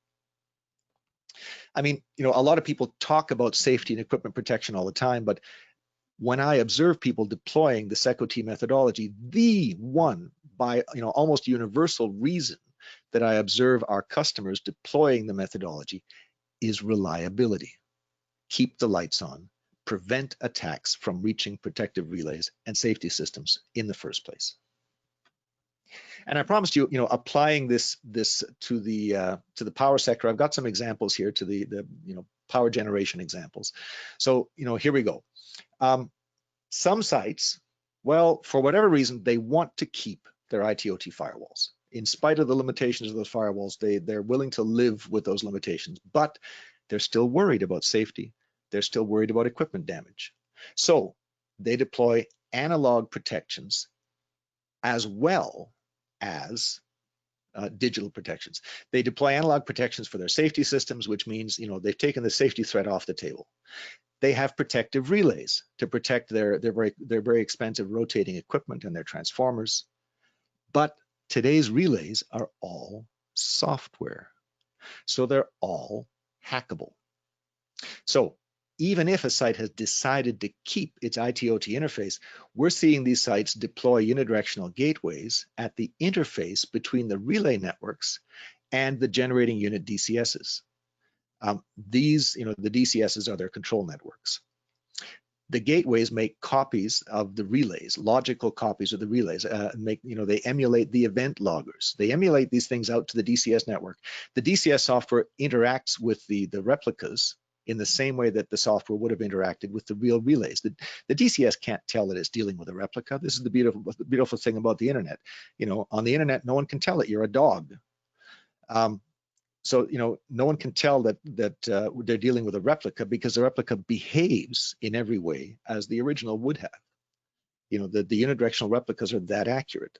I mean, a lot of people talk about safety and equipment protection all the time, but when I observe people deploying the SecOT methodology, the one by almost universal reason that I observe our customers deploying the methodology is reliability. Keep the lights on, prevent attacks from reaching protective relays and safety systems in the first place. And I promised you, applying this to the power sector. I've got some examples here to the power generation examples. So here we go. Some sites, well, for whatever reason, they want to keep their ITOT firewalls. In spite of the limitations of those firewalls, they're willing to live with those limitations, but they're still worried about safety. They're still worried about equipment damage. So they deploy analog protections as well as digital protections. They deploy analog protections for their safety systems, which means they've taken the safety threat off the table. They have protective relays to protect their very expensive rotating equipment and their transformers. But today's relays are all software, so they're all hackable. So even if a site has decided to keep its ITOT interface, we're seeing these sites deploy unidirectional gateways at the interface between the relay networks and the generating unit DCSs. These, the DCSs are their control networks. The gateways make copies of the relays, logical copies of the relays. They emulate the event loggers. They emulate these things out to the DCS network. The DCS software interacts with the replicas in the same way that the software would have interacted with the real relays. The DCS can't tell that it's dealing with a replica. This is the beautiful thing about the internet. On the internet, no one can tell that you're a dog. So no one can tell that they're dealing with a replica because the replica behaves in every way as the original would have. The unidirectional replicas are that accurate,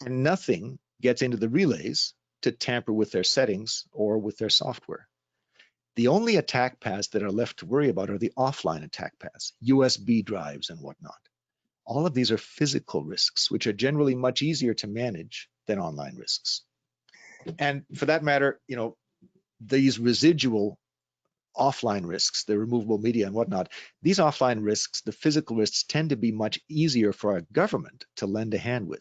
and nothing gets into the relays to tamper with their settings or with their software. The only attack paths that are left to worry about are the offline attack paths, USB drives and whatnot. All of these are physical risks, which are generally much easier to manage than online risks. And for that matter, these residual offline risks, the removable media and whatnot, these offline risks, the physical risks, tend to be much easier for a government to lend a hand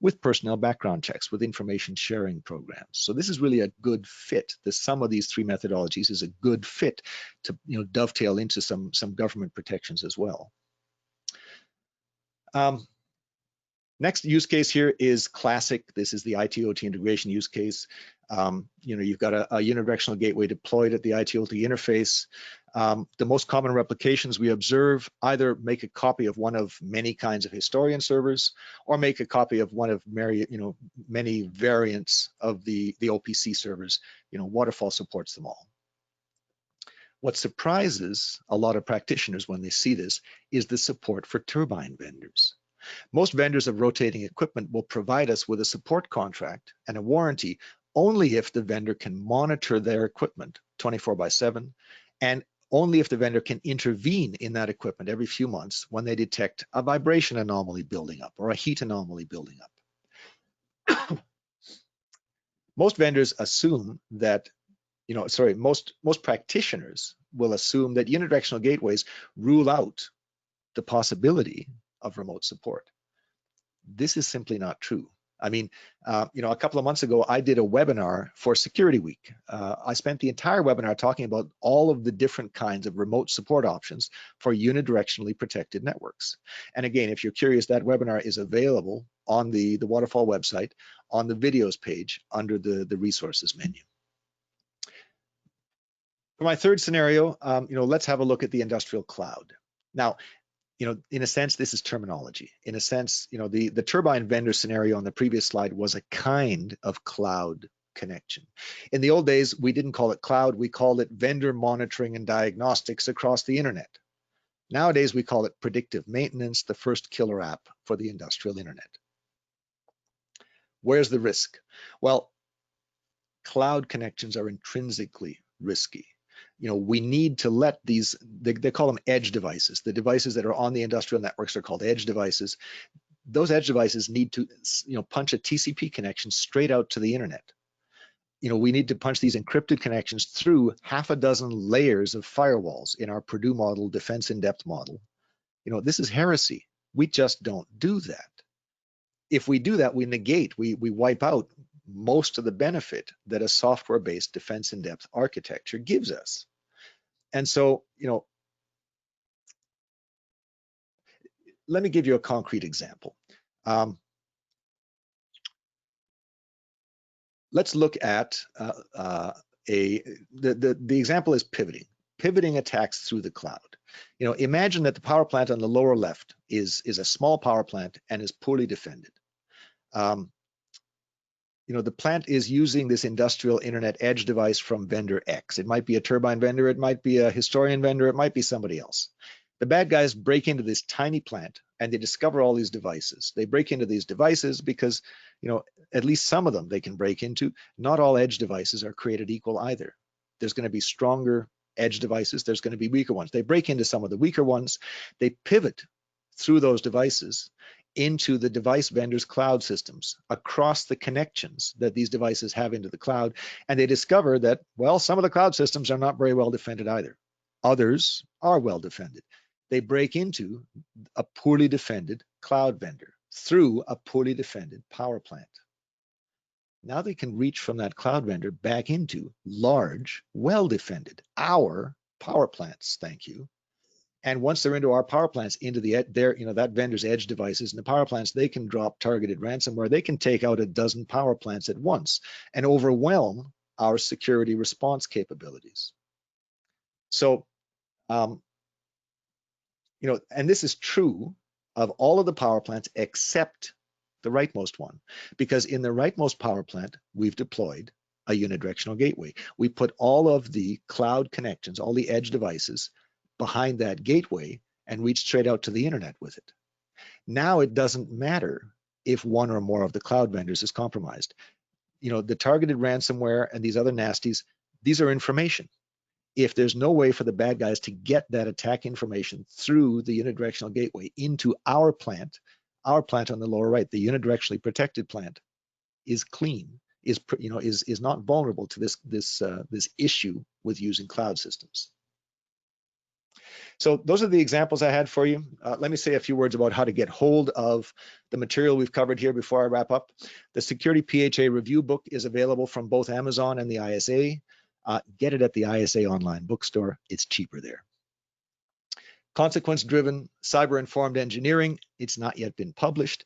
with personnel background checks, with information sharing programs. So this is really a good fit. The sum of these three methodologies is a good fit to dovetail into some government protections as well. Next use case here is classic. This is the ITOT integration use case. You've got a unidirectional gateway deployed at the ITOT interface. The most common replications we observe either make a copy of one of many kinds of historian servers, or make a copy of one of many variants of the OPC servers. Waterfall supports them all. What surprises a lot of practitioners when they see this is the support for turbine vendors. Most vendors of rotating equipment will provide us with a support contract and a warranty only if the vendor can monitor their equipment 24/7, and only if the vendor can intervene in that equipment every few months when they detect a vibration anomaly building up or a heat anomaly building up. Most vendors assume that, most practitioners will assume that unidirectional gateways rule out the possibility of remote support. This is simply not true. I mean, a couple of months ago, I did a webinar for Security Week. I spent the entire webinar talking about all of the different kinds of remote support options for unidirectionally protected networks. And again, if you're curious, that webinar is available on the Waterfall website on the videos page under the resources menu. For my third scenario, let's have a look at the industrial cloud. Now, in a sense, this is terminology. In a sense, the turbine vendor scenario on the previous slide was a kind of cloud connection. In the old days, we didn't call it cloud, we called it vendor monitoring and diagnostics across the internet. Nowadays, we call it predictive maintenance, the first killer app for the industrial internet. Where's the risk? Well, cloud connections are intrinsically risky. We need to let these, they call them edge devices. The devices that are on the industrial networks are called edge devices. Those edge devices need to, punch a TCP connection straight out to the internet. We need to punch these encrypted connections through half a dozen layers of firewalls in our Purdue model, defense in depth model. This is heresy. We just don't do that. If we do that, we negate, we wipe out most of the benefit that a software-based defense in depth architecture gives us. And so, let me give you a concrete example. Let's look at the example is pivoting attacks through the cloud. Imagine that the power plant on the lower left is a small power plant and is poorly defended. The plant is using this industrial internet edge device from vendor X. It might be a turbine vendor, it might be a historian vendor, it might be somebody else. The bad guys break into this tiny plant and they discover all these devices. They break into these devices because, at least some of them they can break into. Not all edge devices are created equal either. There's going to be stronger edge devices, there's going to be weaker ones. They break into some of the weaker ones, they pivot through those devices into the device vendor's cloud systems across the connections that these devices have into the cloud. And they discover that, well, some of the cloud systems are not very well defended either. Others are well defended. They break into a poorly defended cloud vendor through a poorly defended power plant. Now they can reach from that cloud vendor back into large, well-defended, our power plants, thank you. And once they're into our power plants, into that vendor's edge devices and the power plants, they can drop targeted ransomware. They can take out a dozen power plants at once and overwhelm our security response capabilities. So, and this is true of all of the power plants except the rightmost one, because in the rightmost power plant, we've deployed a unidirectional gateway. We put all of the cloud connections, all the edge devices behind that gateway and reach straight out to the internet with it. Now it doesn't matter if one or more of the cloud vendors is compromised. The targeted ransomware and these other nasties, these are information. If there's no way for the bad guys to get that attack information through the unidirectional gateway into our plant on the lower right, the unidirectionally protected plant, is clean, is not vulnerable to this issue with using cloud systems. So those are the examples I had for you. Let me say a few words about how to get hold of the material we've covered here before I wrap up. The Security PHA Review book is available from both Amazon and the ISA. Get it at the ISA online bookstore. It's cheaper there. Consequence-driven cyber-informed engineering. It's not yet been published.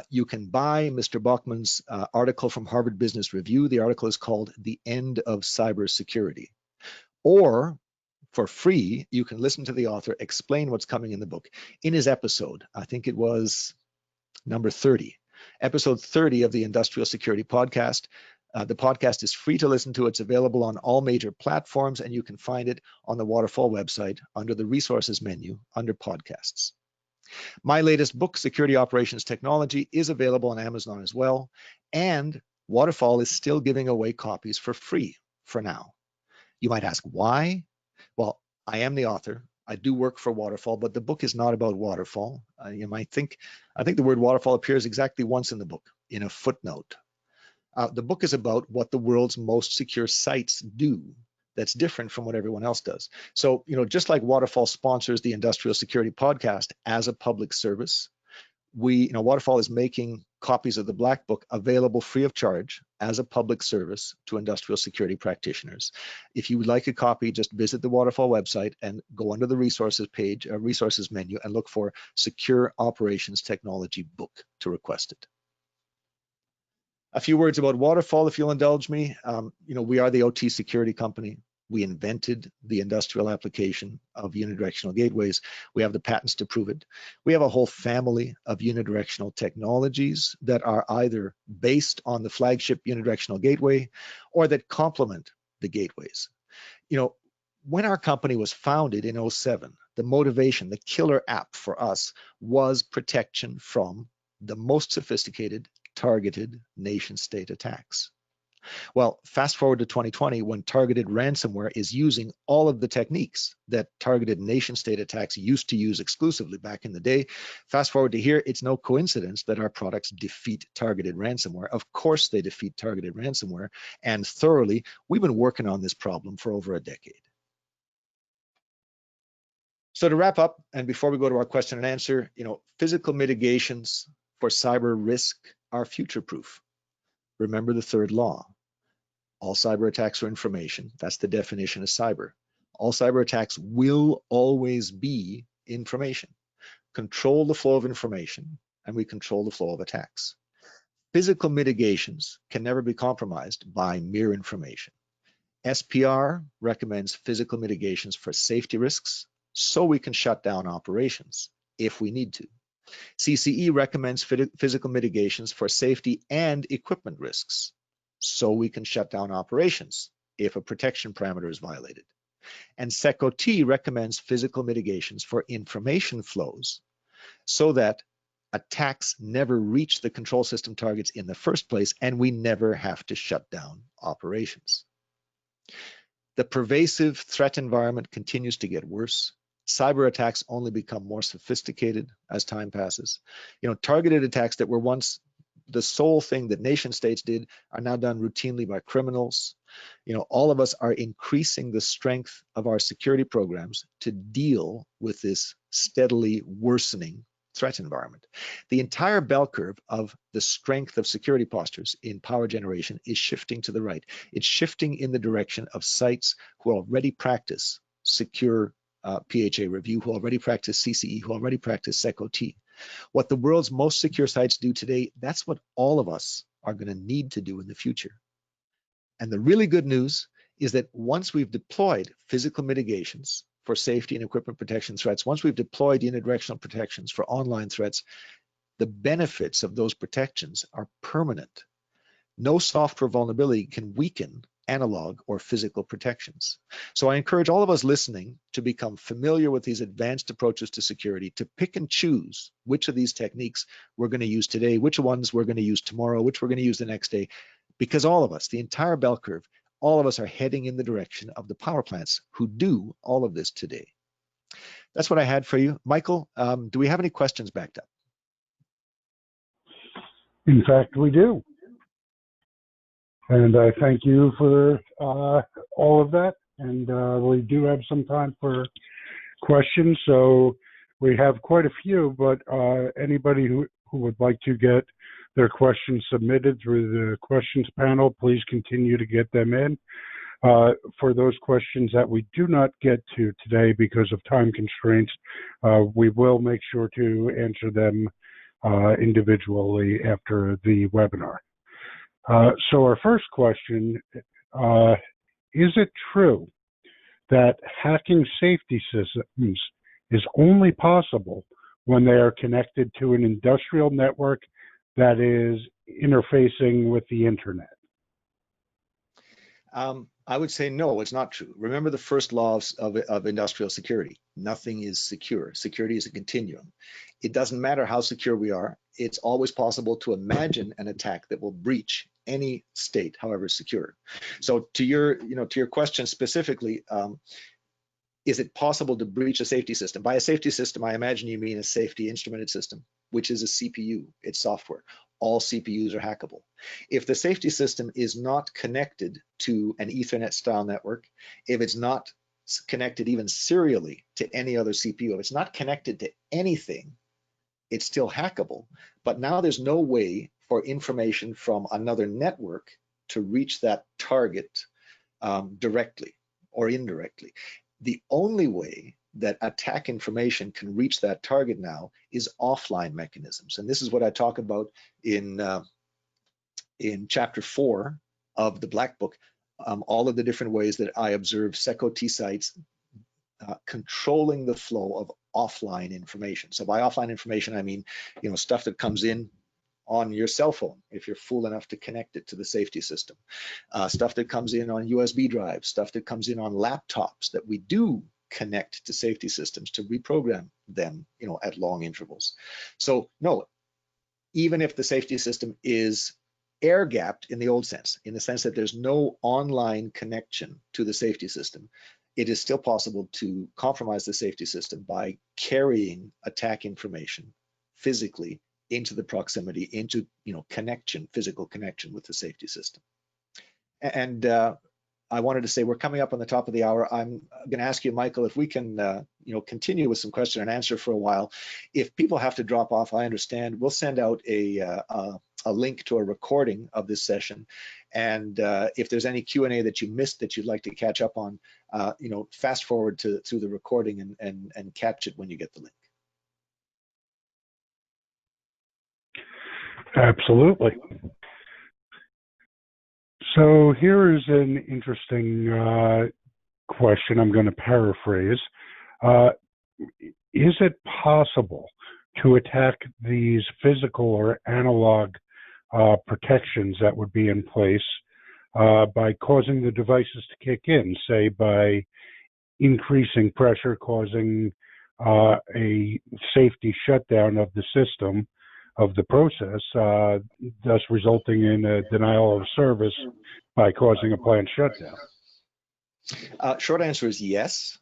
You can buy Mr. Bachman's article from Harvard Business Review. The article is called The End of Cybersecurity. Or for free, you can listen to the author explain what's coming in the book in his episode. I think it was number 30, episode 30 of the Industrial Security Podcast. The podcast is free to listen to. It's available on all major platforms, and you can find it on the Waterfall website under the resources menu under podcasts. My latest book, Security Operations Technology, is available on Amazon as well. And Waterfall is still giving away copies for free for now. You might ask why? Well, I am the author. I do work for Waterfall, but the book is not about Waterfall. You might think, I think the word Waterfall appears exactly once in the book, in a footnote. The book is about what the world's most secure sites do that's different from what everyone else does. So, just like Waterfall sponsors the Industrial Security Podcast as a public service, Waterfall is making copies of the Black Book available free of charge as a public service to industrial security practitioners. If you would like a copy, just visit the Waterfall website and go under the resources page, resources menu, and look for Secure Operations Technology Book to request it. A few words about Waterfall, if you'll indulge me. We are the OT security company. We invented the industrial application of unidirectional gateways. We have the patents to prove it. We have a whole family of unidirectional technologies that are either based on the flagship unidirectional gateway or that complement the gateways. You know, when our company was founded in 2007, the motivation, the killer app for us was protection from the most sophisticated targeted nation state attacks. Well, fast forward to 2020, when targeted ransomware is using all of the techniques that targeted nation state attacks used to use exclusively back in the day. Fast forward to here, it's no coincidence that our products defeat targeted ransomware. Of course they defeat targeted ransomware, and thoroughly. We've been working on this problem for over a decade. So to wrap up, and before we go to our question and answer, you know, physical mitigations for cyber risk are future-proof. Remember the third law. All cyber attacks are information. That's the definition of cyber. All cyber attacks will always be information. Control the flow of information, and we control the flow of attacks. Physical mitigations can never be compromised by mere information. SPR recommends physical mitigations for safety risks, so we can shut down operations if we need to. CCE recommends physical mitigations for safety and equipment risks, so we can shut down operations if a protection parameter is violated. And SecOT recommends physical mitigations for information flows, so that attacks never reach the control system targets in the first place, and we never have to shut down operations. The pervasive threat environment continues to get worse. Cyber attacks only become more sophisticated as time passes. You know, targeted attacks that were once the sole thing that nation states did are now done routinely by criminals. You know, all of us are increasing the strength of our security programs to deal with this steadily worsening threat environment. The entire bell curve of the strength of security postures in power generation is shifting to the right. It's shifting in the direction of sites who already practice secure PHA review, who already practice CCE, who already practice SecOT. What the world's most secure sites do today, that's what all of us are going to need to do in the future. And the really good news is that once we've deployed physical mitigations for safety and equipment protection threats, once we've deployed unidirectional protections for online threats, the benefits of those protections are permanent. No software vulnerability can weaken analog or physical protections. So I encourage all of us listening to become familiar with these advanced approaches to security, to pick and choose which of these techniques we're going to use today, which ones we're going to use tomorrow, which we're going to use the next day, because all of us, the entire bell curve, all of us are heading in the direction of the power plants who do all of this today. That's what I had for you. Michael, do we have any questions backed up? In fact, we do. And I thank you for all of that. And we do have some time for questions. So we have quite a few, but anybody who would like to get their questions submitted through the questions panel, please continue to get them in. For those questions that we do not get to today because of time constraints, we will make sure to answer them individually after the webinar. So our first question, is it true that hacking safety systems is only possible when they are connected to an industrial network that is interfacing with the internet? I would say no, it's not true. Remember the first law of industrial security. Nothing is secure. Security is a continuum. It doesn't matter how secure we are. It's always possible to imagine an attack that will breach any state, however secure. So to your question specifically, is it possible to breach a safety system? By a safety system, I imagine you mean a safety instrumented system, which is a CPU, it's software. All CPUs are hackable. If the safety system is not connected to an Ethernet style network, if it's not connected even serially to any other CPU, if it's not connected to anything, it's still hackable. But now there's no way for information from another network to reach that target directly or indirectly. The only way that attack information can reach that target now is offline mechanisms. And this is what I talk about in chapter 4 of the Black Book. all of the different ways that I observe SecOT sites controlling the flow of offline information. So by offline information, I mean, stuff that comes in on your cell phone, if you're fool enough to connect it to the safety system, stuff that comes in on USB drives, stuff that comes in on laptops that we do connect to safety systems to reprogram them, at long intervals. So no, even if the safety system is air-gapped in the old sense, in the sense that there's no online connection to the safety system, it is still possible to compromise the safety system by carrying attack information physically into the proximity, into connection, physical connection with the safety system. And I wanted to say we're coming up on the top of the hour. I'm going to ask you, Michael, if we can continue with some question and answer for a while. If people have to drop off, I understand. We'll send out a link to a recording of this session. And if there's any Q&A that you missed that you'd like to catch up on, fast forward through the recording and catch it when you get the link. Absolutely. So here is an interesting question I'm going to paraphrase. Is it possible to attack these physical or analog protections that would be in place by causing the devices to kick in, say by increasing pressure, causing a safety shutdown of the system, of the process, thus resulting in a denial of service by causing a planned shutdown? Short answer is yes.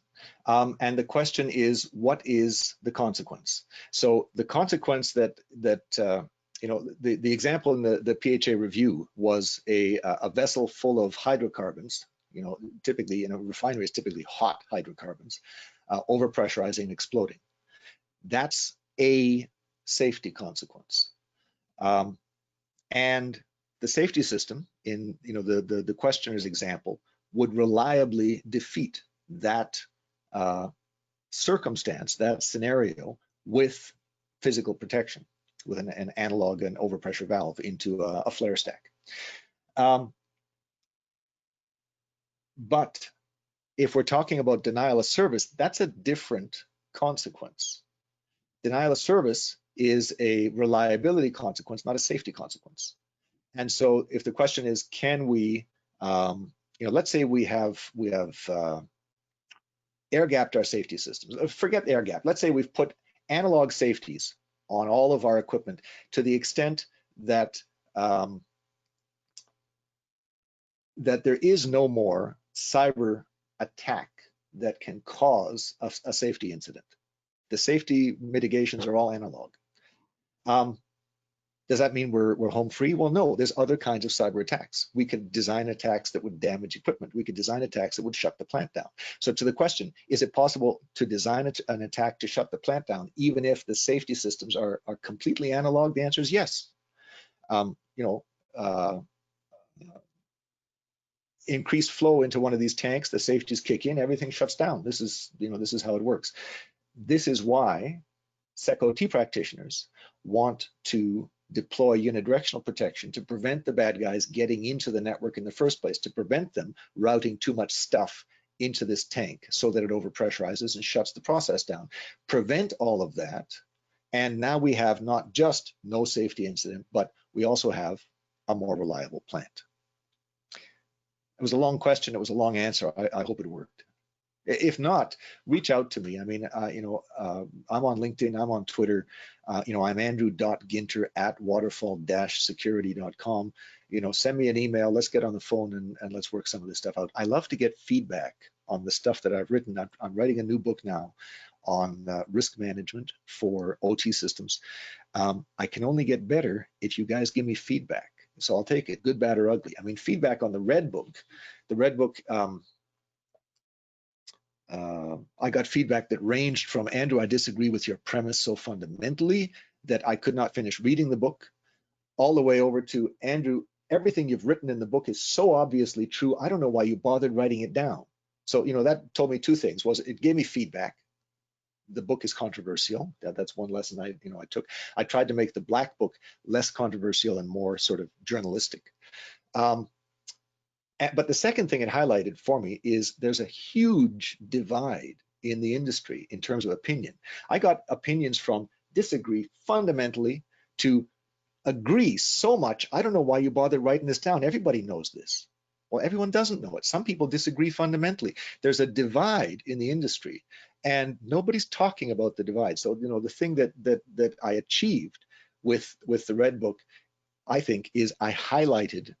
And the question is, what is the consequence? So the consequence that the example in the PHA review was a vessel full of hydrocarbons, typically in a refinery is typically hot hydrocarbons, overpressurizing and exploding. That's a safety consequence. And the safety system in the questioner's example would reliably defeat that circumstance, that scenario, with physical protection, with an analog and overpressure valve into a flare stack. But if we're talking about denial of service, that's a different consequence. Denial of service is a reliability consequence, not a safety consequence. And so if the question is, can we, let's say we have air-gapped our safety systems. Forget air-gap. Let's say we've put analog safeties on all of our equipment to the extent that that there is no more cyber attack that can cause a safety incident. The safety mitigations are all analog. Does that mean we're home free? Well, no, there's other kinds of cyber attacks. We could design attacks that would damage equipment. We could design attacks that would shut the plant down. So to the question, is it possible to design an attack to shut the plant down, even if the safety systems are completely analog? The answer is yes. Increased flow into one of these tanks, the safeties kick in, everything shuts down. This is how it works. This is why SecOT practitioners want to deploy unidirectional protection to prevent the bad guys getting into the network in the first place, to prevent them routing too much stuff into this tank so that it overpressurizes and shuts the process down. Prevent all of that, and now we have not just no safety incident, but we also have a more reliable plant. It was a long question, it was a long answer. I hope it worked. If not, reach out to me. I mean, I'm on LinkedIn, I'm on Twitter. I'm andrew.ginter@waterfall-security.com. Send me an email. Let's get on the phone and let's work some of this stuff out. I love to get feedback on the stuff that I've written. I'm writing a new book now on risk management for OT systems. I can only get better if you guys give me feedback. So I'll take it, good, bad, or ugly. I mean, feedback on the Red Book. The Red Book, I got feedback that ranged from, Andrew, I disagree with your premise so fundamentally that I could not finish reading the book, all the way over to, Andrew, everything you've written in the book is so obviously true, I don't know why you bothered writing it down. So, that told me two things. It gave me feedback. The book is controversial. That's one lesson I took. I tried to make the Black Book less controversial and more sort of journalistic. But the second thing it highlighted for me is there's a huge divide in the industry in terms of opinion. I got opinions from disagree fundamentally to agree so much, I don't know why you bother writing this down. Everybody knows this. Well, everyone doesn't know it. Some people disagree fundamentally. There's a divide in the industry, and nobody's talking about the divide. So, the thing that I achieved with the Red Book, I think, is I highlighted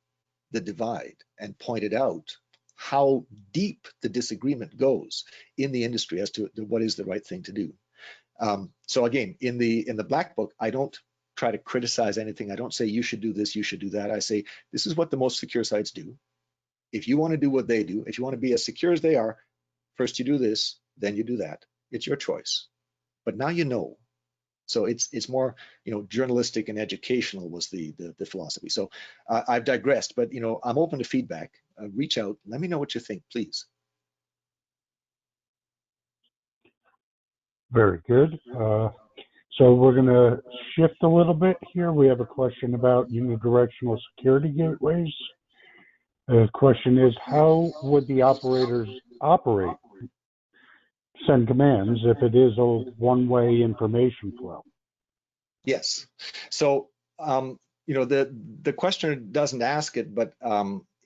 the divide and pointed out how deep the disagreement goes in the industry as to what is the right thing to do. So again, in the Black Book, I don't try to criticize anything. I don't say you should do this, you should do that. I say this is what the most secure sites do. If you want to do what they do, if you want to be as secure as they are, first you do this, then you do that. It's your choice. But now you know. So it's more, journalistic and educational was the philosophy. So I've digressed, but I'm open to feedback. Reach out. Let me know what you think, please. Very good. So we're going to shift a little bit here. We have a question about unidirectional security gateways. The question is, how would the operators operate, send commands if it is a one-way information flow? Yes. So, the questioner doesn't ask it, but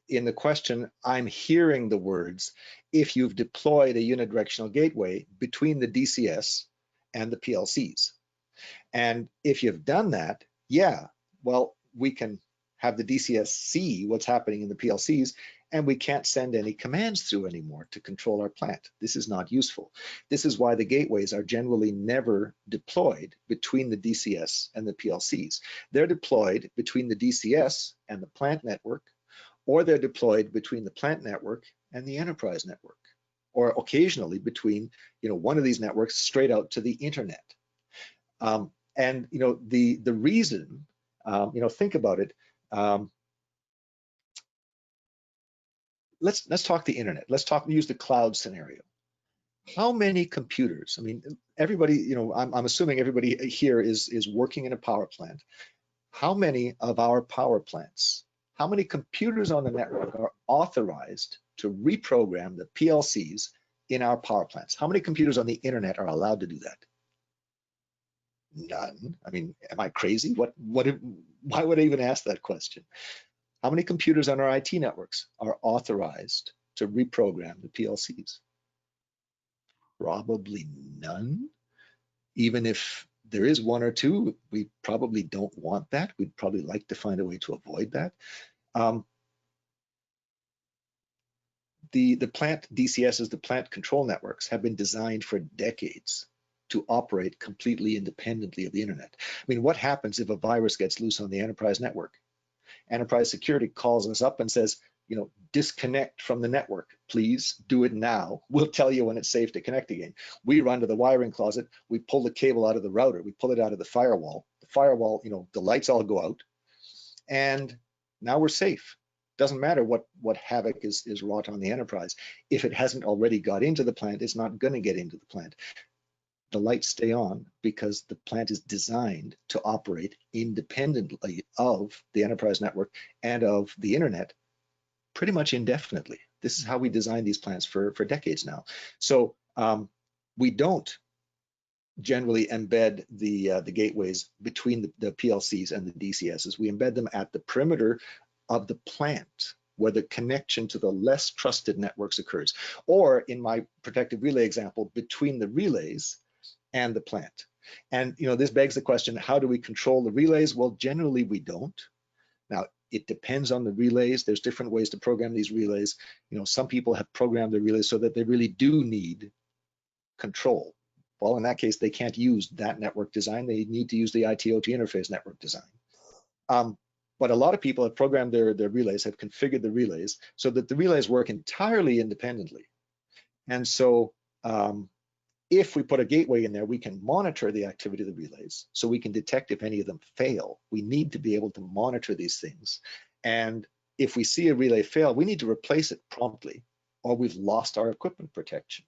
in the question, I'm hearing the words, if you've deployed a unidirectional gateway between the DCS and the PLCs. And if you've done that, yeah, well, we can have the DCS see what's happening in the PLCs, and we can't send any commands through anymore to control our plant. This is not useful. This is why the gateways are generally never deployed between the DCS and the PLCs. They're deployed between the DCS and the plant network, or they're deployed between the plant network and the enterprise network, or occasionally between one of these networks straight out to the internet. And the reason, think about it. Let's talk the internet. Let's use the cloud scenario. How many computers? I mean, everybody, I'm assuming everybody here is working in a power plant. How many of our power plants, how many computers on the network are authorized to reprogram the PLCs in our power plants? How many computers on the internet are allowed to do that? None. I mean, am I crazy? Why would I even ask that question? How many computers on our IT networks are authorized to reprogram the PLCs? Probably none. Even if there is one or two, we probably don't want that. We'd probably like to find a way to avoid that. The plant DCSs, the plant control networks, have been designed for decades to operate completely independently of the internet. I mean, what happens if a virus gets loose on the enterprise network? Enterprise security calls us up and says, disconnect from the network, please do it now. We'll tell you when it's safe to connect again. We run to the wiring closet, we pull the cable out of the router, we pull it out of the firewall. The firewall, the lights all go out, and now we're safe. Doesn't matter what havoc is wrought on the enterprise. If it hasn't already got into the plant, it's not going to get into the plant. The lights stay on because the plant is designed to operate independently of the enterprise network and of the internet pretty much indefinitely. This is how we design these plants for decades now. So we don't generally embed the gateways between the PLCs and the DCSs. We embed them at the perimeter of the plant, where the connection to the less trusted networks occurs. Or in my protective relay example, between the relays and the plant. And this begs the question, how do we control the relays? Well, generally we don't. Now, it depends on the relays. There's different ways to program these relays. Some people have programmed the relays so that they really do need control. Well, in that case, they can't use that network design. They need to use the IT/OT interface network design. But a lot of people have programmed their relays, have configured the relays so that the relays work entirely independently. And so if we put a gateway in there, we can monitor the activity of the relays, so we can detect if any of them fail. We need to be able to monitor these things. And if we see a relay fail, we need to replace it promptly, or we've lost our equipment protection.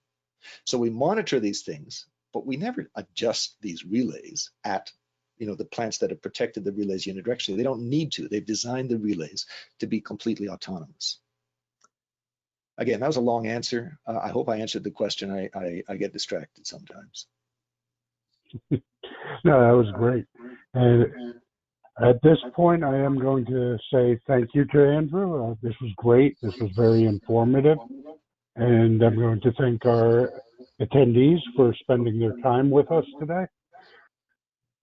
So we monitor these things, but we never adjust these relays at the plants that have protected the relays unidirectionally. They don't need to. They've designed the relays to be completely autonomous. Again, that was a long answer. I hope I answered the question. I get distracted sometimes. No, that was great. And at this point, I am going to say thank you to Andrew. This was great. This was very informative. And I'm going to thank our attendees for spending their time with us today.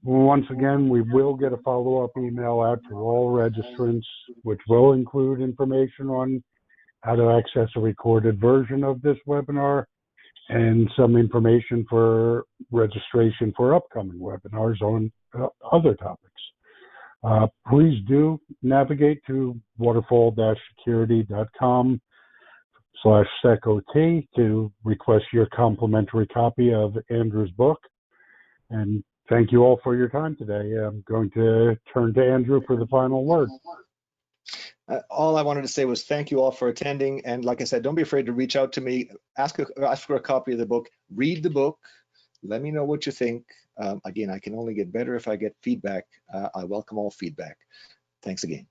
Once again, we will get a follow-up email out to all registrants, which will include information on how to access a recorded version of this webinar and some information for registration for upcoming webinars on other topics. Please do navigate to waterfall-security.com/SecOT to request your complimentary copy of Andrew's book. And thank you all for your time today. I'm going to turn to Andrew for the final word. All I wanted to say was thank you all for attending. And like I said, don't be afraid to reach out to me, ask for a copy of the book, read the book, let me know what you think. Again, I can only get better if I get feedback. I welcome all feedback. Thanks again.